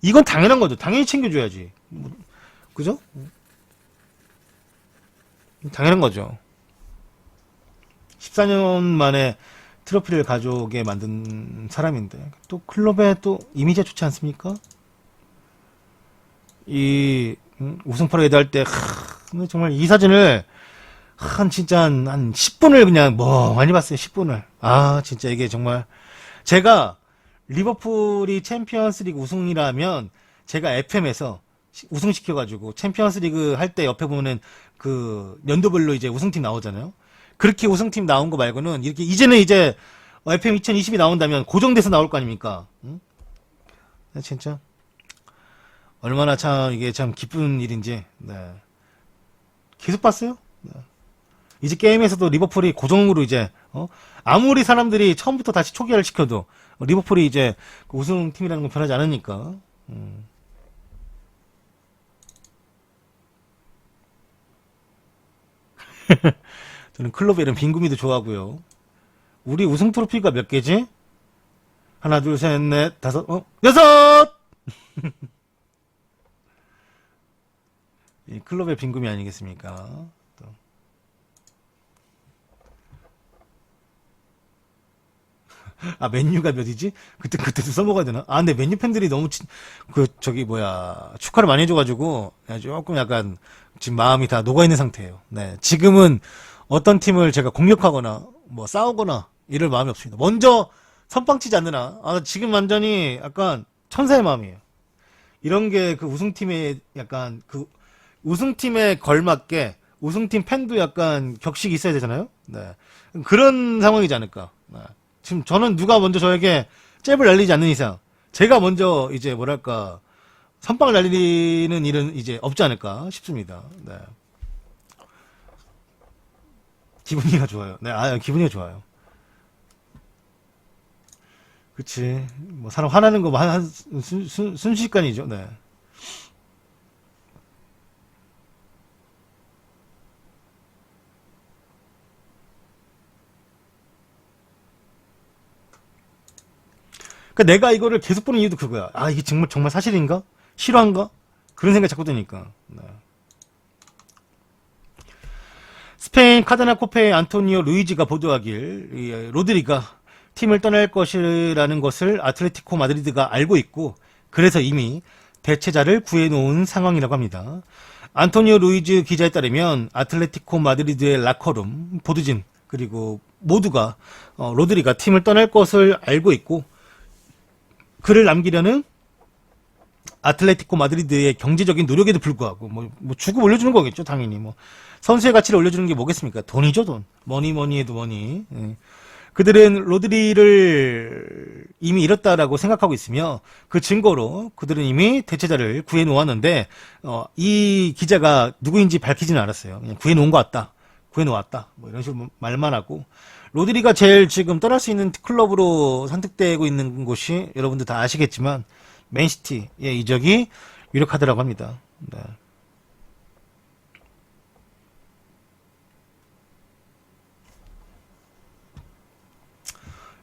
이건 당연한 거죠. 당연히 챙겨줘야지. 그죠? 당연한 거죠. 14년 만에 트로피를 가져오게 만든 사람인데 또 클럽의 또 이미지가 좋지 않습니까? 이 우승파로 예대할 때 정말 이 사진을 진짜 한 10분을 그냥 많이 봤어요. 10분을. 진짜 이게 정말 제가 리버풀이 챔피언스리그 우승이라면 제가 FM에서 우승시켜가지고 챔피언스리그 할 때 옆에 보면은 그 연도별로 이제 우승팀 나오잖아요. 그렇게 우승팀 나온 거 말고는 이렇게 이제는 이제 FM 2020이 나온다면 고정돼서 나올 거 아닙니까? 응? 진짜 얼마나 참 이게 참 기쁜 일인지. 계속 봤어요. 이제 게임에서도 리버풀이 고정으로 이제 아무리 사람들이 처음부터 다시 초기화를 시켜도 리버풀이 이제 그 우승팀이라는 건 변하지 않으니까. 저는 클럽의 이름 빈구미도 좋아하고요. 우리 우승 트로피가 몇 개지? 하나, 둘, 셋, 넷, 다섯, 여섯! 이 클럽의 빈구미 아니겠습니까? 또. 맨유가 몇이지? 그때도 써먹어야 되나? 근데 맨유 팬들이 너무, 축하를 많이 해줘가지고, 조금 약간, 지금 마음이 다 녹아있는 상태예요. 지금은 어떤 팀을 제가 공격하거나, 싸우거나, 이럴 마음이 없습니다. 먼저 선빵치지 않느나, 지금 완전히 약간 천사의 마음이에요. 이런 게 그 우승팀의 약간, 우승팀에 걸맞게, 우승팀 팬도 약간 격식이 있어야 되잖아요? 그런 상황이지 않을까. 지금 저는 누가 먼저 저에게 잽을 날리지 않는 이상 제가 먼저 이제 선빵을 날리는 일은 이제 없지 않을까 싶습니다. 기분이가 좋아요. 기분이가 좋아요. 그치. 사람 화나는 거 순식간이죠. 그러니까 내가 이거를 계속 보는 이유도 그거야. 이게 정말 사실인가? 실화인가? 그런 생각이 자꾸 드니까. 스페인 카데나 코페의 안토니오 루이지가 보도하길 로드리가 팀을 떠날 것이라는 것을 아틀레티코 마드리드가 알고 있고 그래서 이미 대체자를 구해놓은 상황이라고 합니다. 안토니오 루이즈 기자에 따르면 아틀레티코 마드리드의 라커룸, 보드진 그리고 모두가 로드리가 팀을 떠날 것을 알고 있고 그를 남기려는 아틀레티코 마드리드의 경제적인 노력에도 불구하고 주고 올려주는 거겠죠. 당연히 선수의 가치를 올려주는 게 뭐겠습니까? 돈이죠, 돈. 머니 해도 머니. 예. 그들은 로드리를 이미 잃었다라고 생각하고 있으며 그 증거로 그들은 이미 대체자를 구해 놓았는데 이 기자가 누구인지 밝히지는 않았어요. 그냥 구해 놓은 것 같다. 구해 놓았다. 이런 식으로 말만 하고 로드리가 제일 지금 떠날 수 있는 클럽으로 선택되고 있는 곳이 여러분들 다 아시겠지만 맨시티의 이적이 유력하더라고 합니다. 네.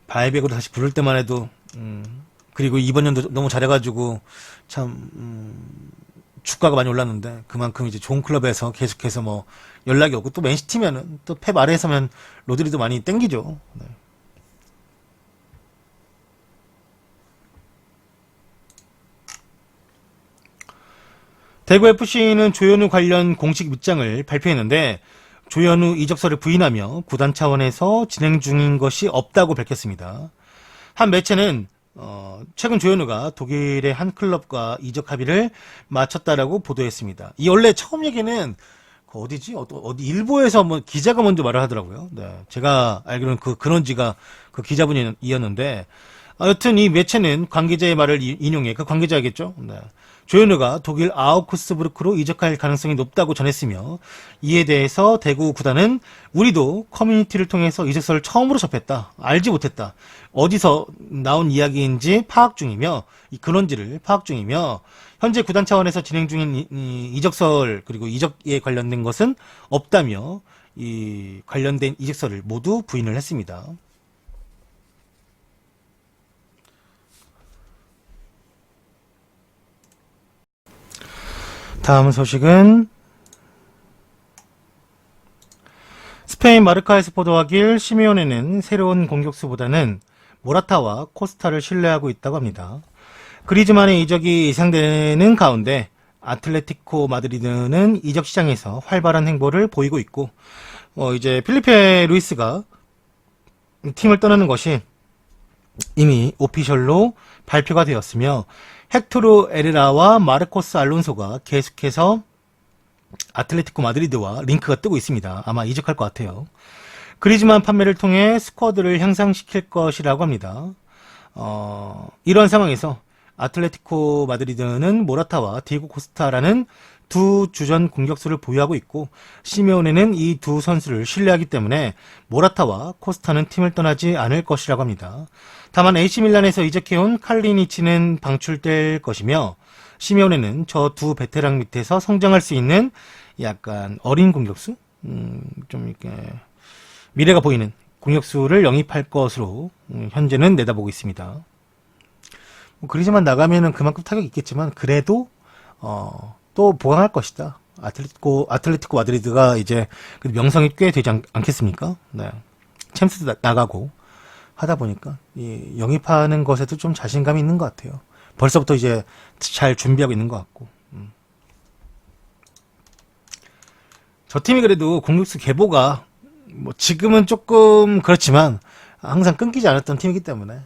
바이백으로 다시 부를 때만 해도 그리고 이번 연도 너무 잘해가지고 참 주가가 많이 올랐는데 그만큼 이제 좋은 클럽에서 계속해서 연락이 오고 또 맨시티면은 또 펩 아래에서면 로드리도 많이 땡기죠. 네. 대구FC는 조현우 관련 공식 입장을 발표했는데 조현우 이적설을 부인하며 구단 차원에서 진행 중인 것이 없다고 밝혔습니다. 한 매체는 최근 조현우가 독일의 한 클럽과 이적 합의를 마쳤다라고 보도했습니다. 이 원래 처음 얘기는 어디지? 어디 일보에서 기자가 먼저 말을 하더라고요. 네, 제가 알기로는 근원지가 그 기자분이었는데 여튼 이 매체는 관계자의 말을 인용해 그 관계자겠죠. 네. 조현우가 독일 아우크스부르크로 이적할 가능성이 높다고 전했으며 이에 대해서 대구 구단은 우리도 커뮤니티를 통해서 이적설을 처음으로 접했다. 알지 못했다. 어디서 나온 이야기인지 파악 중이며 이 근원지를 파악 중이며 현재 구단 차원에서 진행 중인 이적설 그리고 이적에 관련된 것은 없다며 이 관련된 이적설을 모두 부인을 했습니다. 다음 소식은 스페인 마르카에서 보도하길 시메오네는 새로운 공격수보다는 모라타와 코스타를 신뢰하고 있다고 합니다. 그리즈만의 이적이 예상되는 가운데 아틀레티코 마드리드는 이적 시장에서 활발한 행보를 보이고 있고 이제 필리페 루이스가 팀을 떠나는 것이 이미 오피셜로 발표가 되었으며 헥토르 에르라와 마르코스 알론소가 계속해서 아틀레티코 마드리드와 링크가 뜨고 있습니다. 아마 이적할 것 같아요. 그리즈만 판매를 통해 스쿼드를 향상시킬 것이라고 합니다. 이런 상황에서 아틀레티코 마드리드는 모라타와 디에고 코스타라는 두 주전 공격수를 보유하고 있고 시메오네는 이 두 선수를 신뢰하기 때문에 모라타와 코스타는 팀을 떠나지 않을 것이라고 합니다. 다만 AC밀란에서 이적해온 칼리니치는 방출될 것이며 시메오네는 저 두 베테랑 밑에서 성장할 수 있는 약간 어린 공격수? 좀 이렇게 미래가 보이는 공격수를 영입할 것으로 현재는 내다보고 있습니다. 그리즈만 나가면은 그만큼 타격이 있겠지만 그래도 또 보강할 것이다. 아틀레티코 마드리드가 이제 명성이 꽤 되지 않겠습니까? 네. 챔스도 나가고 하다 보니까 이 영입하는 것에도 좀 자신감이 있는 것 같아요. 벌써부터 이제 잘 준비하고 있는 것 같고. 저 팀이 그래도 공격수 계보가 지금은 조금 그렇지만 항상 끊기지 않았던 팀이기 때문에.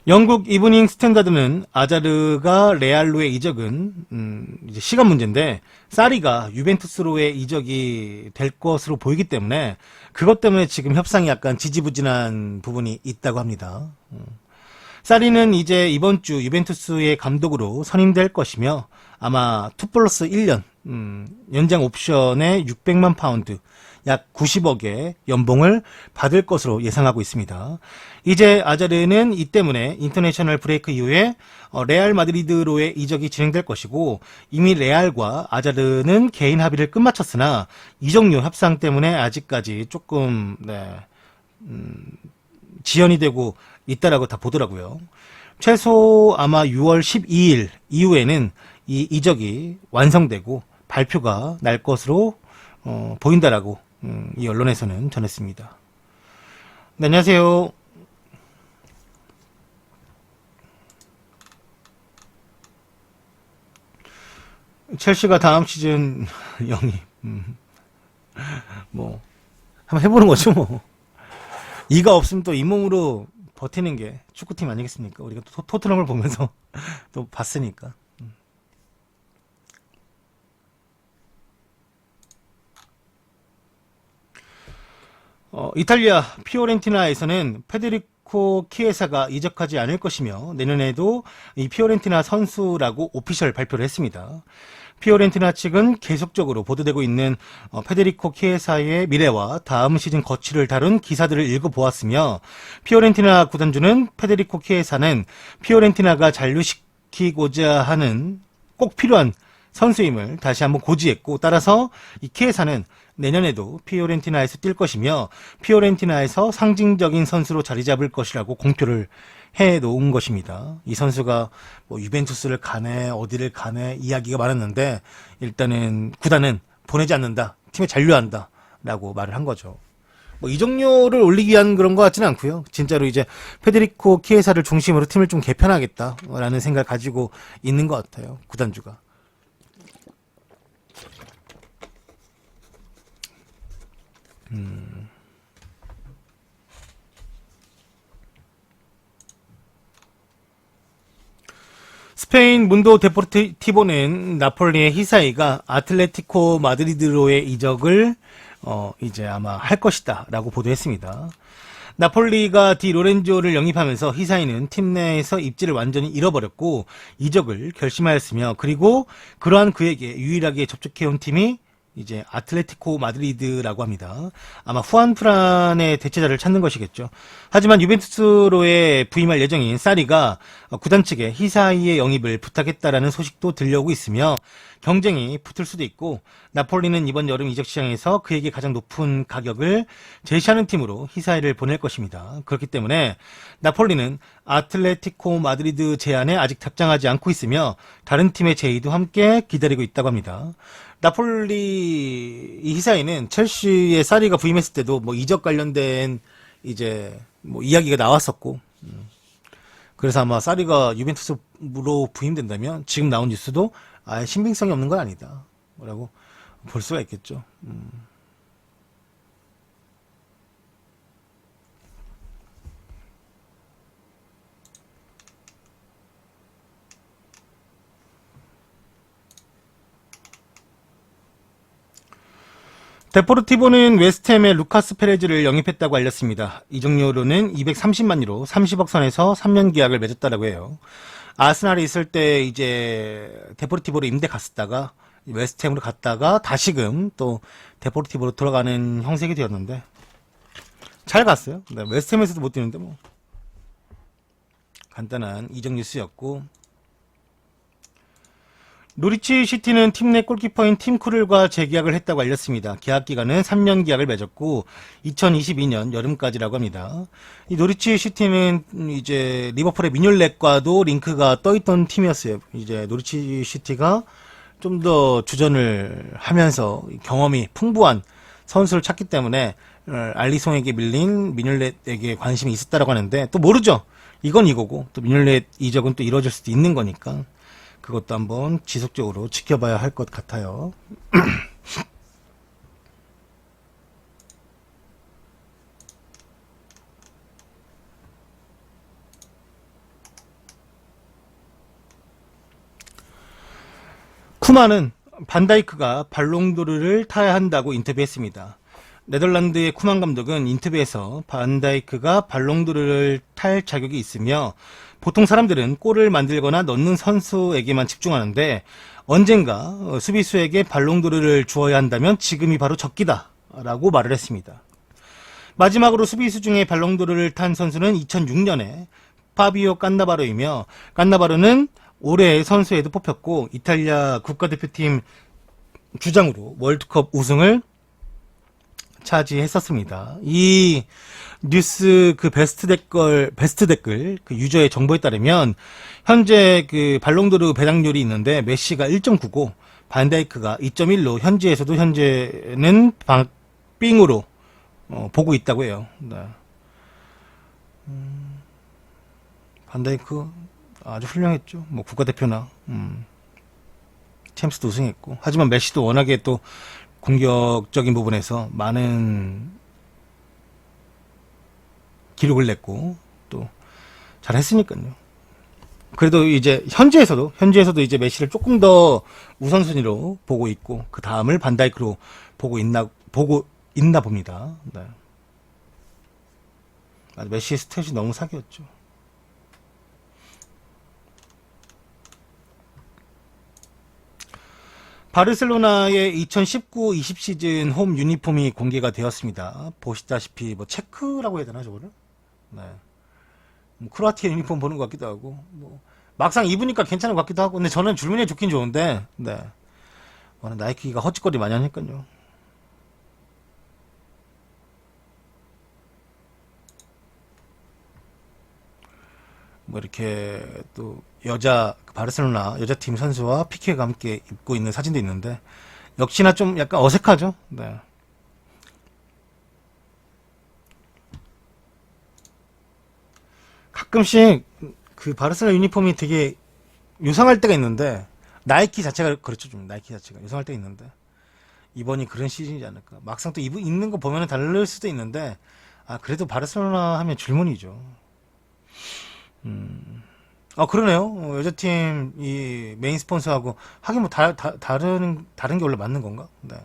영국 이브닝 스탠다드는 아자르가 레알로의 이적은 이제 시간 문제인데 사리가 유벤투스로의 이적이 될 것으로 보이기 때문에 그것 때문에 지금 협상이 약간 지지부진한 부분이 있다고 합니다. 사리는 이제 이번 주 유벤투스의 감독으로 선임될 것이며 아마 2+1년 연장 옵션에 600만 파운드 약 90억의 연봉을 받을 것으로 예상하고 있습니다. 이제 아자르는 이 때문에 인터내셔널 브레이크 이후에 레알 마드리드로의 이적이 진행될 것이고 이미 레알과 아자르는 개인 합의를 끝마쳤으나 이적료 협상 때문에 아직까지 조금 지연이 되고 있다라고 다 보더라고요. 최소 아마 6월 12일 이후에는 이 이적이 완성되고 발표가 날 것으로 보인다라고 이 언론에서는 전했습니다. 네, 안녕하세요. 첼시가 다음 시즌 영입 뭐 한번 해보는 거죠 뭐. 이가 없으면 또 잇몸으로 버티는 게 축구팀 아니겠습니까? 우리가 또 토트넘을 보면서 또 봤으니까. 이탈리아 피오렌티나에서는 페데리코 키에사가 이적하지 않을 것이며 내년에도 이 피오렌티나 선수라고 오피셜 발표를 했습니다. 피오렌티나 측은 계속적으로 보도되고 있는 페데리코 키에사의 미래와 다음 시즌 거취를 다룬 기사들을 읽어보았으며 피오렌티나 구단주는 페데리코 키에사는 피오렌티나가 잔류시키고자 하는 꼭 필요한 선수임을 다시 한번 고지했고 따라서 이 키에사는 내년에도 피오렌티나에서 뛸 것이며 피오렌티나에서 상징적인 선수로 자리 잡을 것이라고 공표를 해놓은 것입니다. 이 선수가 뭐 유벤투스를 가네 어디를 가네 이야기가 많았는데 일단은 구단은 보내지 않는다. 팀에 잔류한다. 라고 말을 한 거죠. 뭐 이적료를 올리기 위한 그런 것 같지는 않고요. 진짜로 이제 페데리코 키에사를 중심으로 팀을 좀 개편하겠다라는 생각을 가지고 있는 것 같아요. 구단주가. 스페인 문도 데포르티보는 나폴리의 히사이가 아틀레티코 마드리드로의 이적을 이제 아마 할 것이다라고 보도했습니다. 나폴리가 디 로렌조를 영입하면서 히사이는 팀 내에서 입지를 완전히 잃어버렸고 이적을 결심하였으며 그리고 그러한 그에게 유일하게 접촉해온 팀이 이제 아틀레티코 마드리드라고 합니다. 아마 후안 프란의 대체자를 찾는 것이겠죠. 하지만 유벤투스로의 부임할 예정인 사리가 구단 측에 히사이의 영입을 부탁했다라는 소식도 들려오고 있으며 경쟁이 붙을 수도 있고 나폴리는 이번 여름 이적 시장에서 그에게 가장 높은 가격을 제시하는 팀으로 히사이를 보낼 것입니다. 그렇기 때문에 나폴리는 아틀레티코 마드리드 제안에 아직 답장하지 않고 있으며 다른 팀의 제의도 함께 기다리고 있다고 합니다. 나폴리 이 히사이는 첼시의 사리가 부임했을 때도 뭐 이적 관련된 이제 뭐 이야기가 나왔었고 그래서 아마 사리가 유벤투스로 부임된다면 지금 나온 뉴스도 아예 신빙성이 없는 건 아니다 라고 볼 수가 있겠죠. 데포르티보는 웨스트햄의 루카스 페레즈를 영입했다고 알렸습니다. 이적료로는 230만 유로 30억 선에서 3년 계약을 맺었다라고 해요. 아스날에 있을 때 이제 데포르티보로 임대 갔었다가 웨스트햄으로 갔다가 다시금 또 데포르티보로 돌아가는 형색이 되었는데 잘 갔어요. 네, 웨스트햄에서도 못 뛰는데 뭐 간단한 이적 뉴스였고 노리치 시티는 팀 내 골키퍼인 팀 쿠를과 재계약을 했다고 알렸습니다. 계약 기간은 3년 계약을 맺었고 2022년 여름까지라고 합니다. 이 노리치 시티는 이제 리버풀의 미뇰렛과도 링크가 떠있던 팀이었어요. 이제 노리치 시티가 좀 더 주전을 하면서 경험이 풍부한 선수를 찾기 때문에 알리송에게 밀린 미뇰렛에게 관심이 있었다라고 하는데 또 모르죠. 이건 이거고 또 미뇰렛 이적은 또 이루어질 수도 있는 거니까. 그것도 한번 지속적으로 지켜봐야 할 것 같아요. 쿠만은 반다이크가 발롱도르를 타야 한다고 인터뷰했습니다. 네덜란드의 쿠만 감독은 인터뷰에서 반다이크가 발롱도르를 탈 자격이 있으며 보통 사람들은 골을 만들거나 넣는 선수에게만 집중하는데 언젠가 수비수에게 발롱도르를 주어야 한다면 지금이 바로 적기다 라고 말을 했습니다. 마지막으로 수비수 중에 발롱도르를 탄 선수는 2006년에 파비오 깐나바로이며 깐나바로는 올해의 선수에도 뽑혔고 이탈리아 국가대표팀 주장으로 월드컵 우승을 차지했었습니다. 이 뉴스 그 베스트 댓글 그 유저의 정보에 따르면 현재 그 발롱도르 배당률이 있는데 메시가 1.9고 반다이크가 2.1로 현재는 빙으로 보고 있다고 해요. 네. 반다이크 아주 훌륭했죠. 뭐 국가대표나 챔스도 우승했고. 하지만 메시도 워낙에 또 공격적인 부분에서 많은 기록을 냈고 또 잘했으니까요. 그래도 이제 현지에서도 이제 메시를 조금 더 우선순위로 보고 있고 그 다음을 반다이크로 보고 있나 봅니다. 네. 메시의 스탯이 너무 사기였죠. 바르셀로나의 2019-20 시즌 홈 유니폼이 공개가 되었습니다. 보시다시피 뭐 체크라고 해야 되나 저거를? 네. 뭐 크로아티아 유니폼 보는 것 같기도 하고 뭐 막상 입으니까 괜찮은 것 같기도 하고 근데 저는 줄무늬 좋긴 좋은데 네. 나이키가 헛짓거리 많이 하니까요. 뭐 이렇게 또 바르셀로나 여자팀 선수와 피케가 함께 입고 있는 사진도 있는데 역시나 좀 약간 어색하죠. 네. 가끔씩 그 바르셀로나 유니폼이 되게 요상할 때가 있는데 나이키 자체가 그렇죠. 좀 나이키 자체가 요상할 때가 있는데 이번이 그런 시즌이지 않을까. 막상 또 입는 거 보면은 다를 수도 있는데 그래도 바르셀로나 하면 줄무늬죠. 그러네요. 여자팀 이 메인 스폰서하고 하긴 뭐 다른 게 원래 맞는 건가? 네.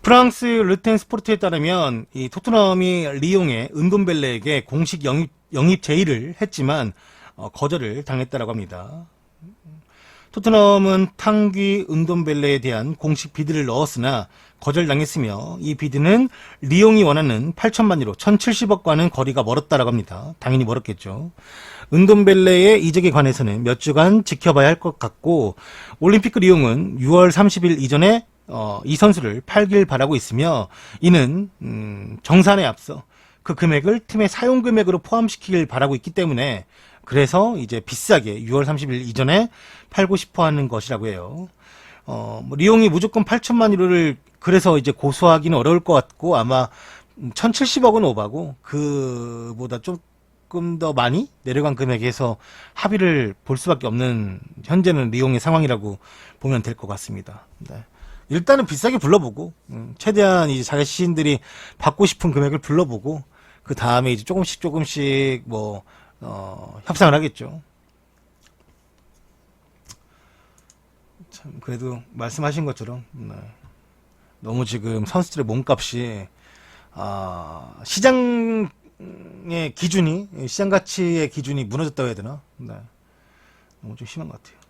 프랑스 르텐 스포르트에 따르면 이 토트넘이 리옹의 은돔벨레에게 공식 영입 제의를 했지만 거절을 당했다라고 합니다. 토트넘은 탕귀 은돔벨레에 대한 공식 비드를 넣었으나 거절당했으며 이 비드는 리옹이 원하는 8천만 유로 1070억과는 거리가 멀었다라고 합니다. 당연히 멀었겠죠. 은돔벨레의 이적에 관해서는 몇 주간 지켜봐야 할 것 같고 올림피크 리옹은 6월 30일 이전에 이 선수를 팔길 바라고 있으며 이는 정산에 앞서 그 금액을 팀의 사용 금액으로 포함시키길 바라고 있기 때문에 그래서 이제 비싸게 6월 30일 이전에 팔고 싶어 하는 것이라고 해요. 뭐 리옹이 무조건 8천만 유로를 그래서 이제 고소하기는 어려울 것 같고 아마 1070억은 오바고 그보다 조금 더 많이 내려간 금액에서 합의를 볼 수밖에 없는 현재는 리옹의 상황이라고 보면 될 것 같습니다. 네. 일단은 비싸게 불러보고 최대한 이제 자기 시신들이 받고 싶은 금액을 불러보고 그 다음에 이제 조금씩 뭐 협상을 하겠죠. 참 그래도 말씀하신 것처럼 너무 지금 선수들의 몸값이 시장 가치의 기준이 무너졌다고 해야 되나? 네. 너무 좀 심한 것 같아요.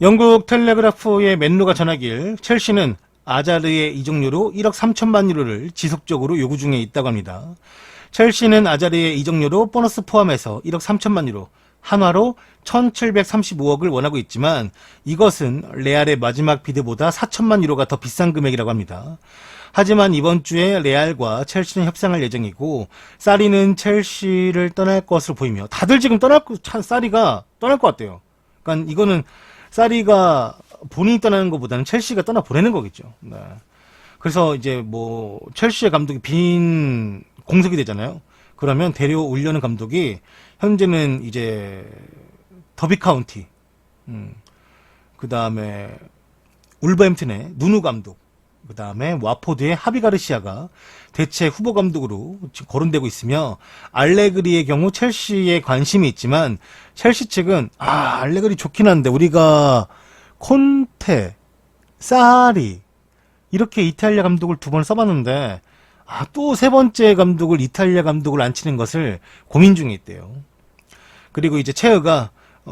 영국 텔레그라프의 맨루가 전하길 첼시는 아자르의 이적료로 1억 3천만 유로를 지속적으로 요구 중에 있다고 합니다. 첼시는 아자르의 이적료로 보너스 포함해서 1억 3천만 유로, 한화로 1735억을 원하고 있지만 이것은 레알의 마지막 비드보다 4천만 유로가 더 비싼 금액이라고 합니다. 하지만 이번 주에 레알과 첼시는 협상할 예정이고 사리는 첼시를 떠날 것으로 보이며 다들 지금 사리가 떠날 것 같대요. 그러니까 이거는 사리가 본인이 떠나는 것보다는 첼시가 떠나 보내는 거겠죠. 네. 그래서 이제 뭐 첼시의 감독이 빈 공석이 되잖아요. 그러면 데려오려는 감독이 현재는 이제 더비 카운티, 그 다음에 울버햄튼의 누누 감독, 그 다음에 와포드의 하비 가르시아가 대체 후보 감독으로 지금 거론되고 있으며 알레그리의 경우 첼시에 관심이 있지만 첼시 측은 알레그리 좋긴 한데 우리가 콘테, 사리 이렇게 이탈리아 감독을 2번 써봤는데 또 3번째 감독을 이탈리아 감독을 앉히는 것을 고민 중에 있대요. 그리고 이제 체어가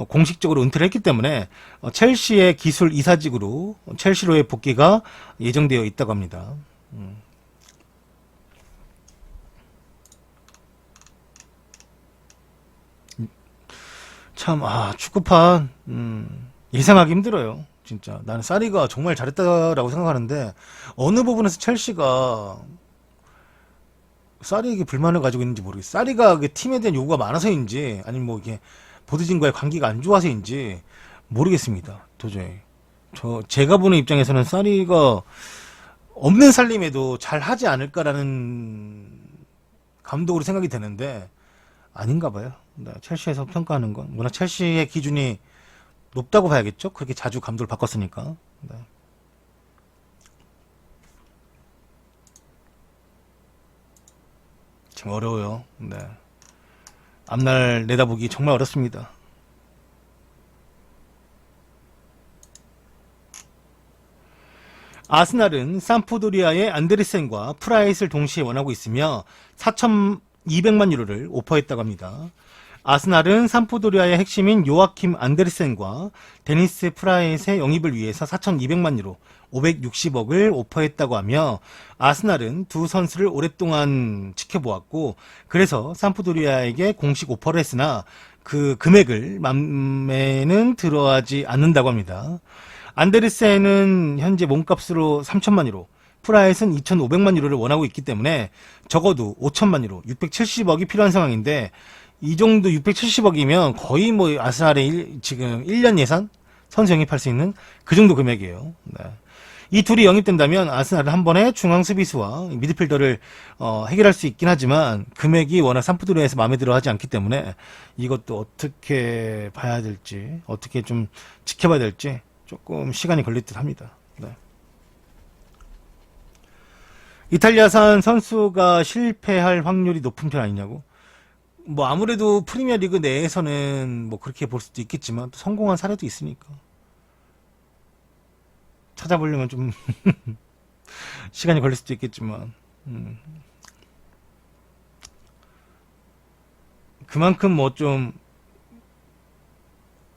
공식적으로 은퇴를 했기 때문에 첼시의 기술 이사직으로 첼시로의 복귀가 예정되어 있다고 합니다. 참, 축구판, 예상하기 힘들어요. 진짜. 나는 사리가 정말 잘했다라고 생각하는데, 어느 부분에서 첼시가 사리에게 불만을 가지고 있는지 모르겠어요. 사리가 그 팀에 대한 요구가 많아서인지, 아니면 뭐 이게 보드진과의 관계가 안 좋아서인지 모르겠습니다. 도저히. 제가 보는 입장에서는 사리가 없는 살림에도 잘 하지 않을까라는 감독으로 생각이 되는데, 아닌가 봐요. 네, 첼시에서 평가하는 건. 워낙 첼시의 기준이 높다고 봐야겠죠? 그렇게 자주 감독을 바꿨으니까. 네. 참 어려워요. 네. 앞날 내다보기 정말 어렵습니다. 아스날은 삼프도리아의 안데르센과 프라이스를 동시에 원하고 있으며 4,200만 유로를 오퍼했다고 합니다. 아스날은 삼프도리아의 핵심인 요아킴 안데르센과 데니스 프라이스의 영입을 위해서 4,200만 유로, 560억을 오퍼했다고 하며 아스날은 두 선수를 오랫동안 지켜보았고 그래서 삼프도리아에게 공식 오퍼를 했으나 그 금액을 맘에는 들어하지 않는다고 합니다. 안데르센은 현재 몸값으로 3천만 유로, 프라이스는 2,500만 유로를 원하고 있기 때문에 적어도 5천만 유로, 670억이 필요한 상황인데 이 정도 670억이면 거의 뭐 아스날의 지금 1년 예산? 선수 영입할 수 있는 그 정도 금액이에요. 네. 이 둘이 영입된다면 아스날은 한 번에 중앙 수비수와 미드필더를 해결할 수 있긴 하지만 금액이 워낙 삼프도리아에서 마음에 들어 하지 않기 때문에 이것도 어떻게 봐야 될지, 어떻게 좀 지켜봐야 될지 조금 시간이 걸릴 듯 합니다. 네. 이탈리아산 선수가 실패할 확률이 높은 편 아니냐고? 뭐 아무래도 프리미어 리그 내에서는 뭐 그렇게 볼 수도 있겠지만 또 성공한 사례도 있으니까 찾아보려면 좀 시간이 걸릴 수도 있겠지만 그만큼 뭐 좀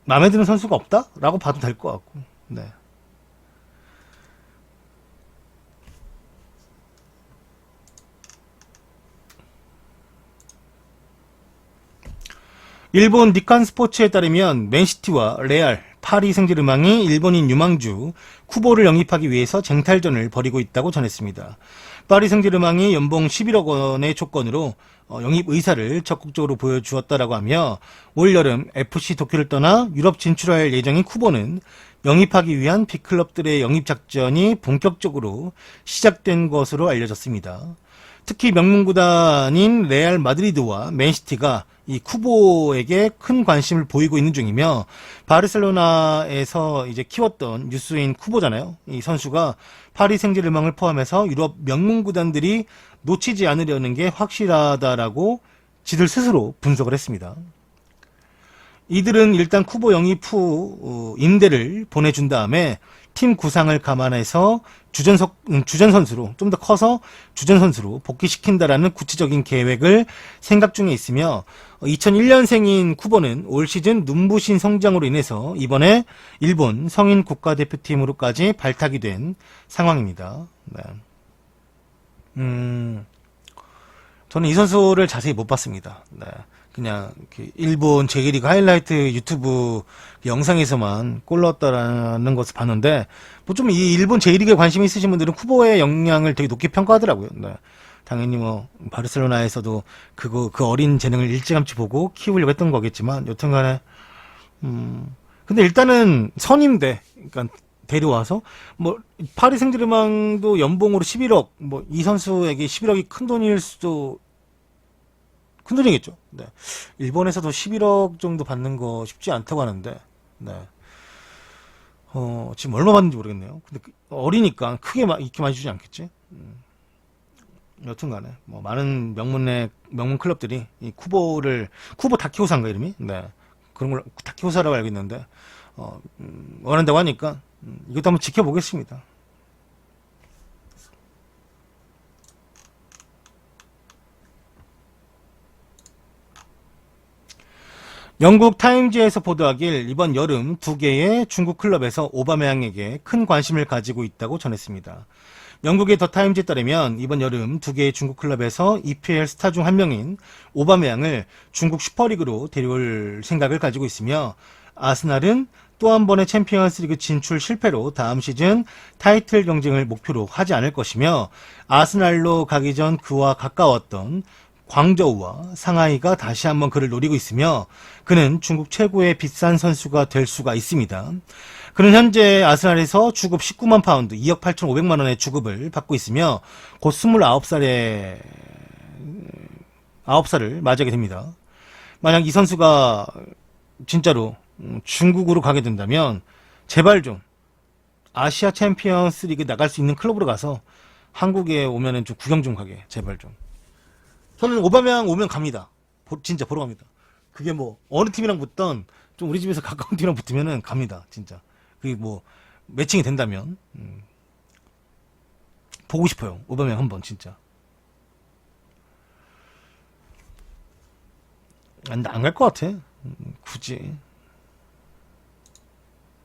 마음에 드는 선수가 없다라고 봐도 될 것 같고. 네. 일본 니칸 스포츠에 따르면 맨시티와 레알, 파리 생제르맹이 일본인 유망주 쿠보를 영입하기 위해서 쟁탈전을 벌이고 있다고 전했습니다. 파리 생제르맹이 연봉 11억 원의 조건으로 영입 의사를 적극적으로 보여주었다라고 하며 올 여름 FC 도쿄를 떠나 유럽 진출할 예정인 쿠보는 영입하기 위한 빅클럽들의 영입 작전이 본격적으로 시작된 것으로 알려졌습니다. 특히 명문구단인 레알 마드리드와 맨시티가 이 쿠보에게 큰 관심을 보이고 있는 중이며 바르셀로나에서 이제 키웠던 뉴스인 쿠보잖아요. 이 선수가 파리 생제르맹을 포함해서 유럽 명문구단들이 놓치지 않으려는 게 확실하다라고 지들 스스로 분석을 했습니다. 이들은 일단 쿠보 영입 후 임대를 보내준 다음에 팀 구상을 감안해서 주전 선수로 좀 더 커서 주전 선수로 복귀시킨다라는 구체적인 계획을 생각 중에 있으며 2001년생인 쿠보는 올 시즌 눈부신 성장으로 인해서 이번에 일본 성인 국가대표팀으로까지 발탁이 된 상황입니다. 네. 저는 이 선수를 자세히 못 봤습니다. 네. 그냥 일본 제1리그 하이라이트 유튜브 영상에서만 골 넣었다라는 것을 봤는데 뭐 좀 이 일본 제1리그에 관심이 있으신 분들은 쿠보의 역량을 되게 높게 평가하더라고요. 네. 당연히 뭐 바르셀로나에서도 그 어린 재능을 일찌감치 보고 키우려고 했던 거겠지만 여튼간에 근데 일단은 선임대 그러니까 데려와서 뭐 파리 생제르맹도 연봉으로 11억 뭐 이 선수에게 11억이 큰 돈일 수도 큰 돈이겠죠. 네. 일본에서도 11억 정도 받는 거 쉽지 않다고 하는데, 네. 지금 얼마 받는지 모르겠네요. 근데 어리니까 크게 이렇게 많이 주지 않겠지. 여튼 간에, 뭐, 많은 명문 클럽들이 이 쿠보 다키호사인가 이름이? 네. 그런 걸 다키호사라고 알고 있는데, 원한다고 하니까, 이것도 한번 지켜보겠습니다. 영국 타임즈에서 보도하길 이번 여름 두 개의 중국 클럽에서 오바메양에게 큰 관심을 가지고 있다고 전했습니다. 영국의 더 타임즈에 따르면 이번 여름 두 개의 중국 클럽에서 EPL 스타 중 한 명인 오바메양을 중국 슈퍼리그로 데려올 생각을 가지고 있으며 아스날은 또 한 번의 챔피언스리그 진출 실패로 다음 시즌 타이틀 경쟁을 목표로 하지 않을 것이며 아스날로 가기 전 그와 가까웠던 광저우와 상하이가 다시 한번 그를 노리고 있으며 그는 중국 최고의 비싼 선수가 될 수가 있습니다. 그는 현재 아스날에서 주급 19만 파운드 2억 8,500만 원의 주급을 받고 있으며 곧 29살을 맞이하게 됩니다. 만약 이 선수가 진짜로 중국으로 가게 된다면 제발 좀 아시아 챔피언스 리그 나갈 수 있는 클럽으로 가서 한국에 오면은 좀 구경 좀 가게 제발 좀. 저는 오바메양 오면 갑니다. 진짜 보러 갑니다. 그게 뭐 어느 팀이랑 붙던 좀 우리 집에서 가까운 팀이랑 붙으면은 갑니다. 진짜. 그게 뭐 매칭이 된다면 보고 싶어요. 오바메양 한번 진짜. 안 갈 것 같아. 굳이.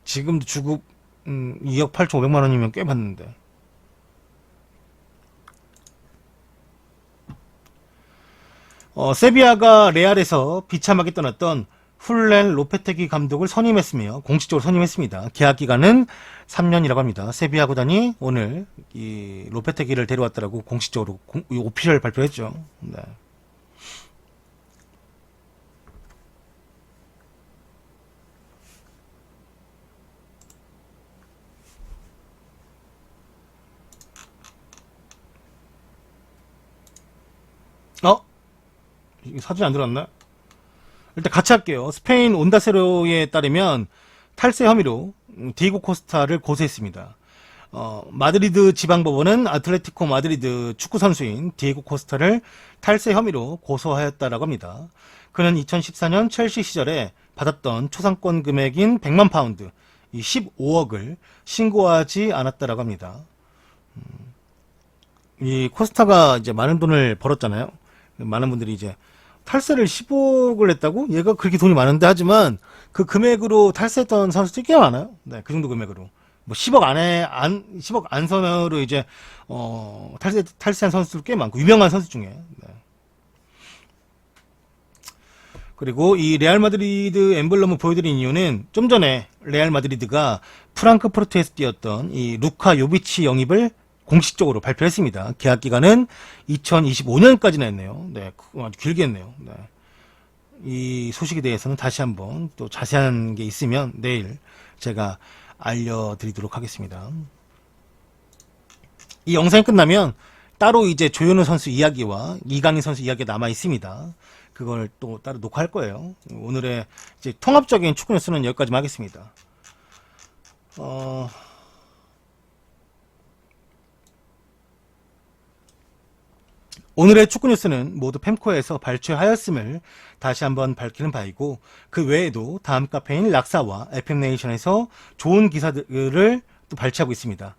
지금도 주급 2억 8,500만 원이면 꽤 받는데. 세비야가 레알에서 비참하게 떠났던 훌렌 로페테기 감독을 선임했으며 공식적으로 선임했습니다. 계약 기간은 3년이라고 합니다. 세비야 구단이 오늘 이 로페테기를 데려왔다라고 공식적으로 오피셜 발표했죠. 네. 이게 사진 안 들어왔나? 일단 같이 할게요. 스페인 온다세로에 따르면 탈세 혐의로 디에고 코스타를 고소했습니다. 마드리드 지방법원은 아틀레티코 마드리드 축구 선수인 디에고 코스타를 탈세 혐의로 고소하였다라고 합니다. 그는 2014년 첼시 시절에 받았던 초상권 금액인 100만 파운드, 이 15억을 신고하지 않았다라고 합니다. 이 코스타가 이제 많은 돈을 벌었잖아요. 많은 분들이 이제 탈세를 15억을 했다고? 얘가 그렇게 돈이 많은데 하지만 그 금액으로 탈세했던 선수들이 꽤 많아요. 네, 그 정도 금액으로. 뭐 10억 10억 안선으로 이제, 탈세한 선수들 꽤 많고, 유명한 선수 중에. 네. 그리고 이 레알 마드리드 엠블럼을 보여드린 이유는 좀 전에 레알 마드리드가 프랑크푸르트에서 뛰었던 이 루카 요비치 영입을 공식적으로 발표했습니다. 계약 기간은 2025년까지나 했네요. 네, 아주 길게 했네요. 네. 이 소식에 대해서는 다시 한번 또 자세한 게 있으면 내일 제가 알려드리도록 하겠습니다. 이 영상이 끝나면 따로 이제 조현우 선수 이야기와 이강인 선수 이야기가 남아 있습니다. 그걸 또 따로 녹화할 거예요. 오늘의 이제 통합적인 축구 뉴스는 여기까지만 하겠습니다. 오늘의 축구 뉴스는 모두 펜코에서 발췌하였음을 다시 한번 밝히는 바이고 그 외에도 다음 카페인 락사와 FM네이션에서 좋은 기사들을 또 발췌하고 있습니다.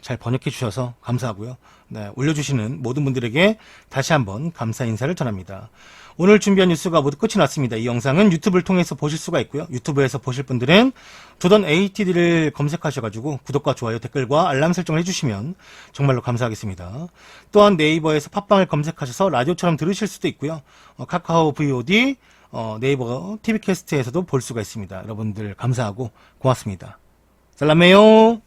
잘 번역해 주셔서 감사하고요. 네, 올려주시는 모든 분들에게 다시 한번 감사 인사를 전합니다. 오늘 준비한 뉴스가 모두 끝이 났습니다. 이 영상은 유튜브를 통해서 보실 수가 있고요. 유튜브에서 보실 분들은 조던 ATD를 검색하셔가지고 구독과 좋아요, 댓글과 알람 설정을 해주시면 정말로 감사하겠습니다. 또한 네이버에서 팟빵을 검색하셔서 라디오처럼 들으실 수도 있고요. 카카오 VOD, 네이버 TV캐스트에서도 볼 수가 있습니다. 여러분들 감사하고 고맙습니다. 살라메요.